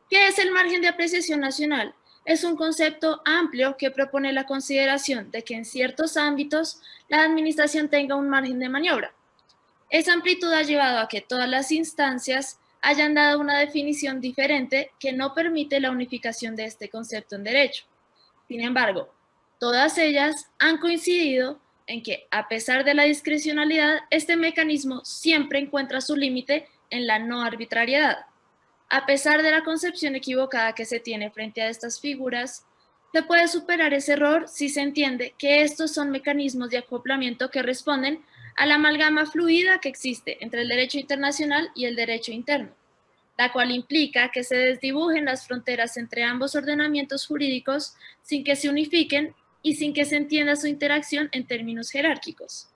¿Qué es el margen de apreciación nacional? Es un concepto amplio que propone la consideración de que en ciertos ámbitos la administración tenga un margen de maniobra. Esa amplitud ha llevado a que todas las instancias hayan dado una definición diferente que no permite la unificación de este concepto en derecho. Sin embargo, todas ellas han coincidido en que, a pesar de la discrecionalidad, este mecanismo siempre encuentra su límite en la no arbitrariedad. A pesar de la concepción equivocada que se tiene frente a estas figuras, se puede superar ese error si se entiende que estos son mecanismos de acoplamiento que responden a la amalgama fluida que existe entre el derecho internacional y el derecho interno, la cual implica que se desdibujen las fronteras entre ambos ordenamientos jurídicos sin que se unifiquen y sin que se entienda su interacción en términos jerárquicos,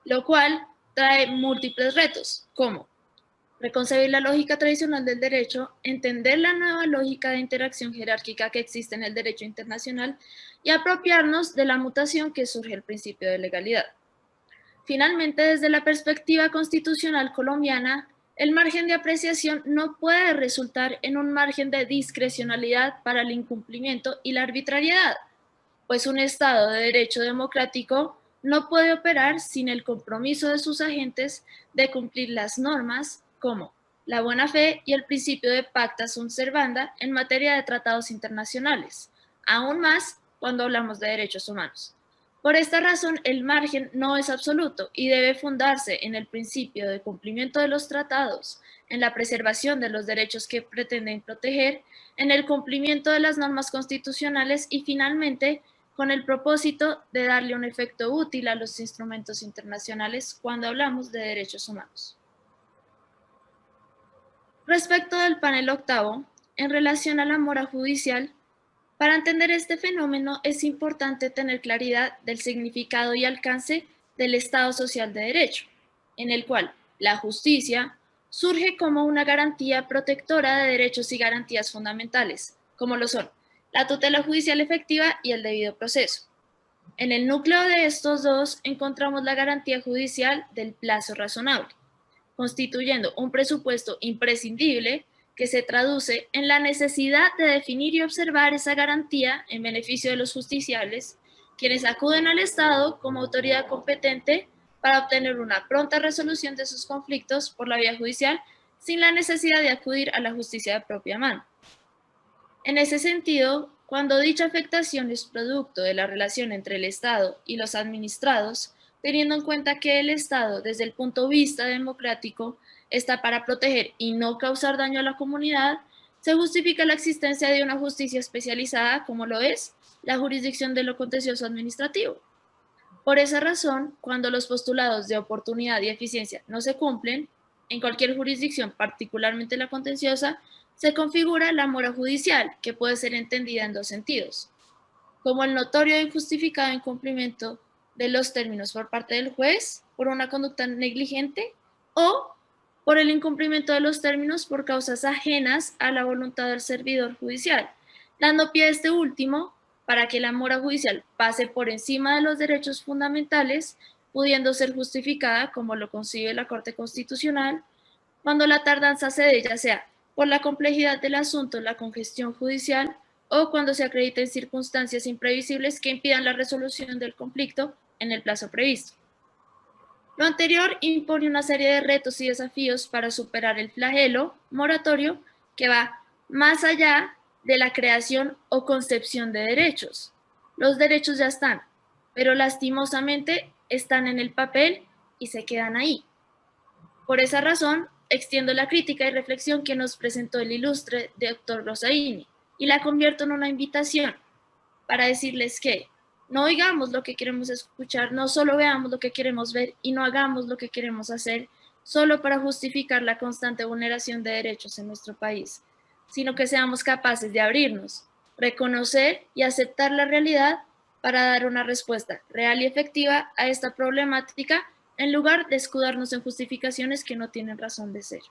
lo cual trae múltiples retos, como reconcebir la lógica tradicional del derecho, entender la nueva lógica de interacción jerárquica que existe en el derecho internacional y apropiarnos de la mutación que surge el principio de legalidad. Finalmente, desde la perspectiva constitucional colombiana, el margen de apreciación no puede resultar en un margen de discrecionalidad para el incumplimiento y la arbitrariedad, pues un Estado de derecho democrático no puede operar sin el compromiso de sus agentes de cumplir las normas como la buena fe y el principio de pacta sunt servanda en materia de tratados internacionales, aún más cuando hablamos de derechos humanos. Por esta razón, el margen no es absoluto y debe fundarse en el principio de cumplimiento de los tratados, en la preservación de los derechos que pretenden proteger, en el cumplimiento de las normas constitucionales y finalmente con el propósito de darle un efecto útil a los instrumentos internacionales cuando hablamos de derechos humanos. Respecto del panel octavo, en relación a la mora judicial, para entender este fenómeno es importante tener claridad del significado y alcance del Estado social de derecho, en el cual la justicia surge como una garantía protectora de derechos y garantías fundamentales, como lo son la tutela judicial efectiva y el debido proceso. En el núcleo de estos dos encontramos la garantía judicial del plazo razonable, constituyendo un presupuesto imprescindible que se traduce en la necesidad de definir y observar esa garantía en beneficio de los justiciables, quienes acuden al Estado como autoridad competente para obtener una pronta resolución de sus conflictos por la vía judicial sin la necesidad de acudir a la justicia de propia mano. En ese sentido, cuando dicha afectación es producto de la relación entre el Estado y los administrados, teniendo en cuenta que el Estado, desde el punto de vista democrático, está para proteger y no causar daño a la comunidad, se justifica la existencia de una justicia especializada, como lo es la jurisdicción de lo contencioso administrativo. Por esa razón, cuando los postulados de oportunidad y eficiencia no se cumplen, en cualquier jurisdicción, particularmente la contenciosa, se configura la mora judicial, que puede ser entendida en dos sentidos, como el notorio e injustificado incumplimiento de los términos por parte del juez por una conducta negligente o por el incumplimiento de los términos por causas ajenas a la voluntad del servidor judicial, dando pie a este último para que la mora judicial pase por encima de los derechos fundamentales, pudiendo ser justificada, como lo concibe la Corte Constitucional, cuando la tardanza se dé ya sea por la complejidad del asunto, la congestión judicial, o cuando se acrediten circunstancias imprevisibles que impidan la resolución del conflicto en el plazo previsto. Lo anterior impone una serie de retos y desafíos para superar el flagelo moratorio que va más allá de la creación o concepción de derechos. Los derechos ya están, pero lastimosamente están en el papel y se quedan ahí. Por esa razón, extiendo la crítica y reflexión que nos presentó el ilustre doctor Rosaini y la convierto en una invitación para decirles que no oigamos lo que queremos escuchar, no solo veamos lo que queremos ver y no hagamos lo que queremos hacer solo para justificar la constante vulneración de derechos en nuestro país, sino que seamos capaces de abrirnos, reconocer y aceptar la realidad para dar una respuesta real y efectiva a esta problemática en lugar de escudarnos en justificaciones que no tienen razón de ser.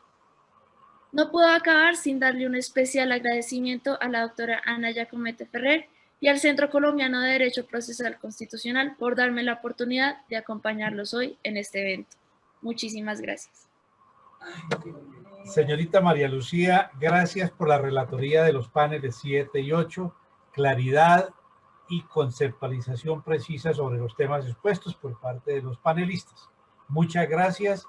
No puedo acabar sin darle un especial agradecimiento a la doctora Ana Giacometti Ferrer y al Centro Colombiano de Derecho Procesal Constitucional por darme la oportunidad de acompañarlos hoy en este evento. Muchísimas gracias. Señorita María Lucía, gracias por la relatoría de los paneles 7 y 8, claridad y conceptualización precisa sobre los temas expuestos por parte de los panelistas. Muchas gracias.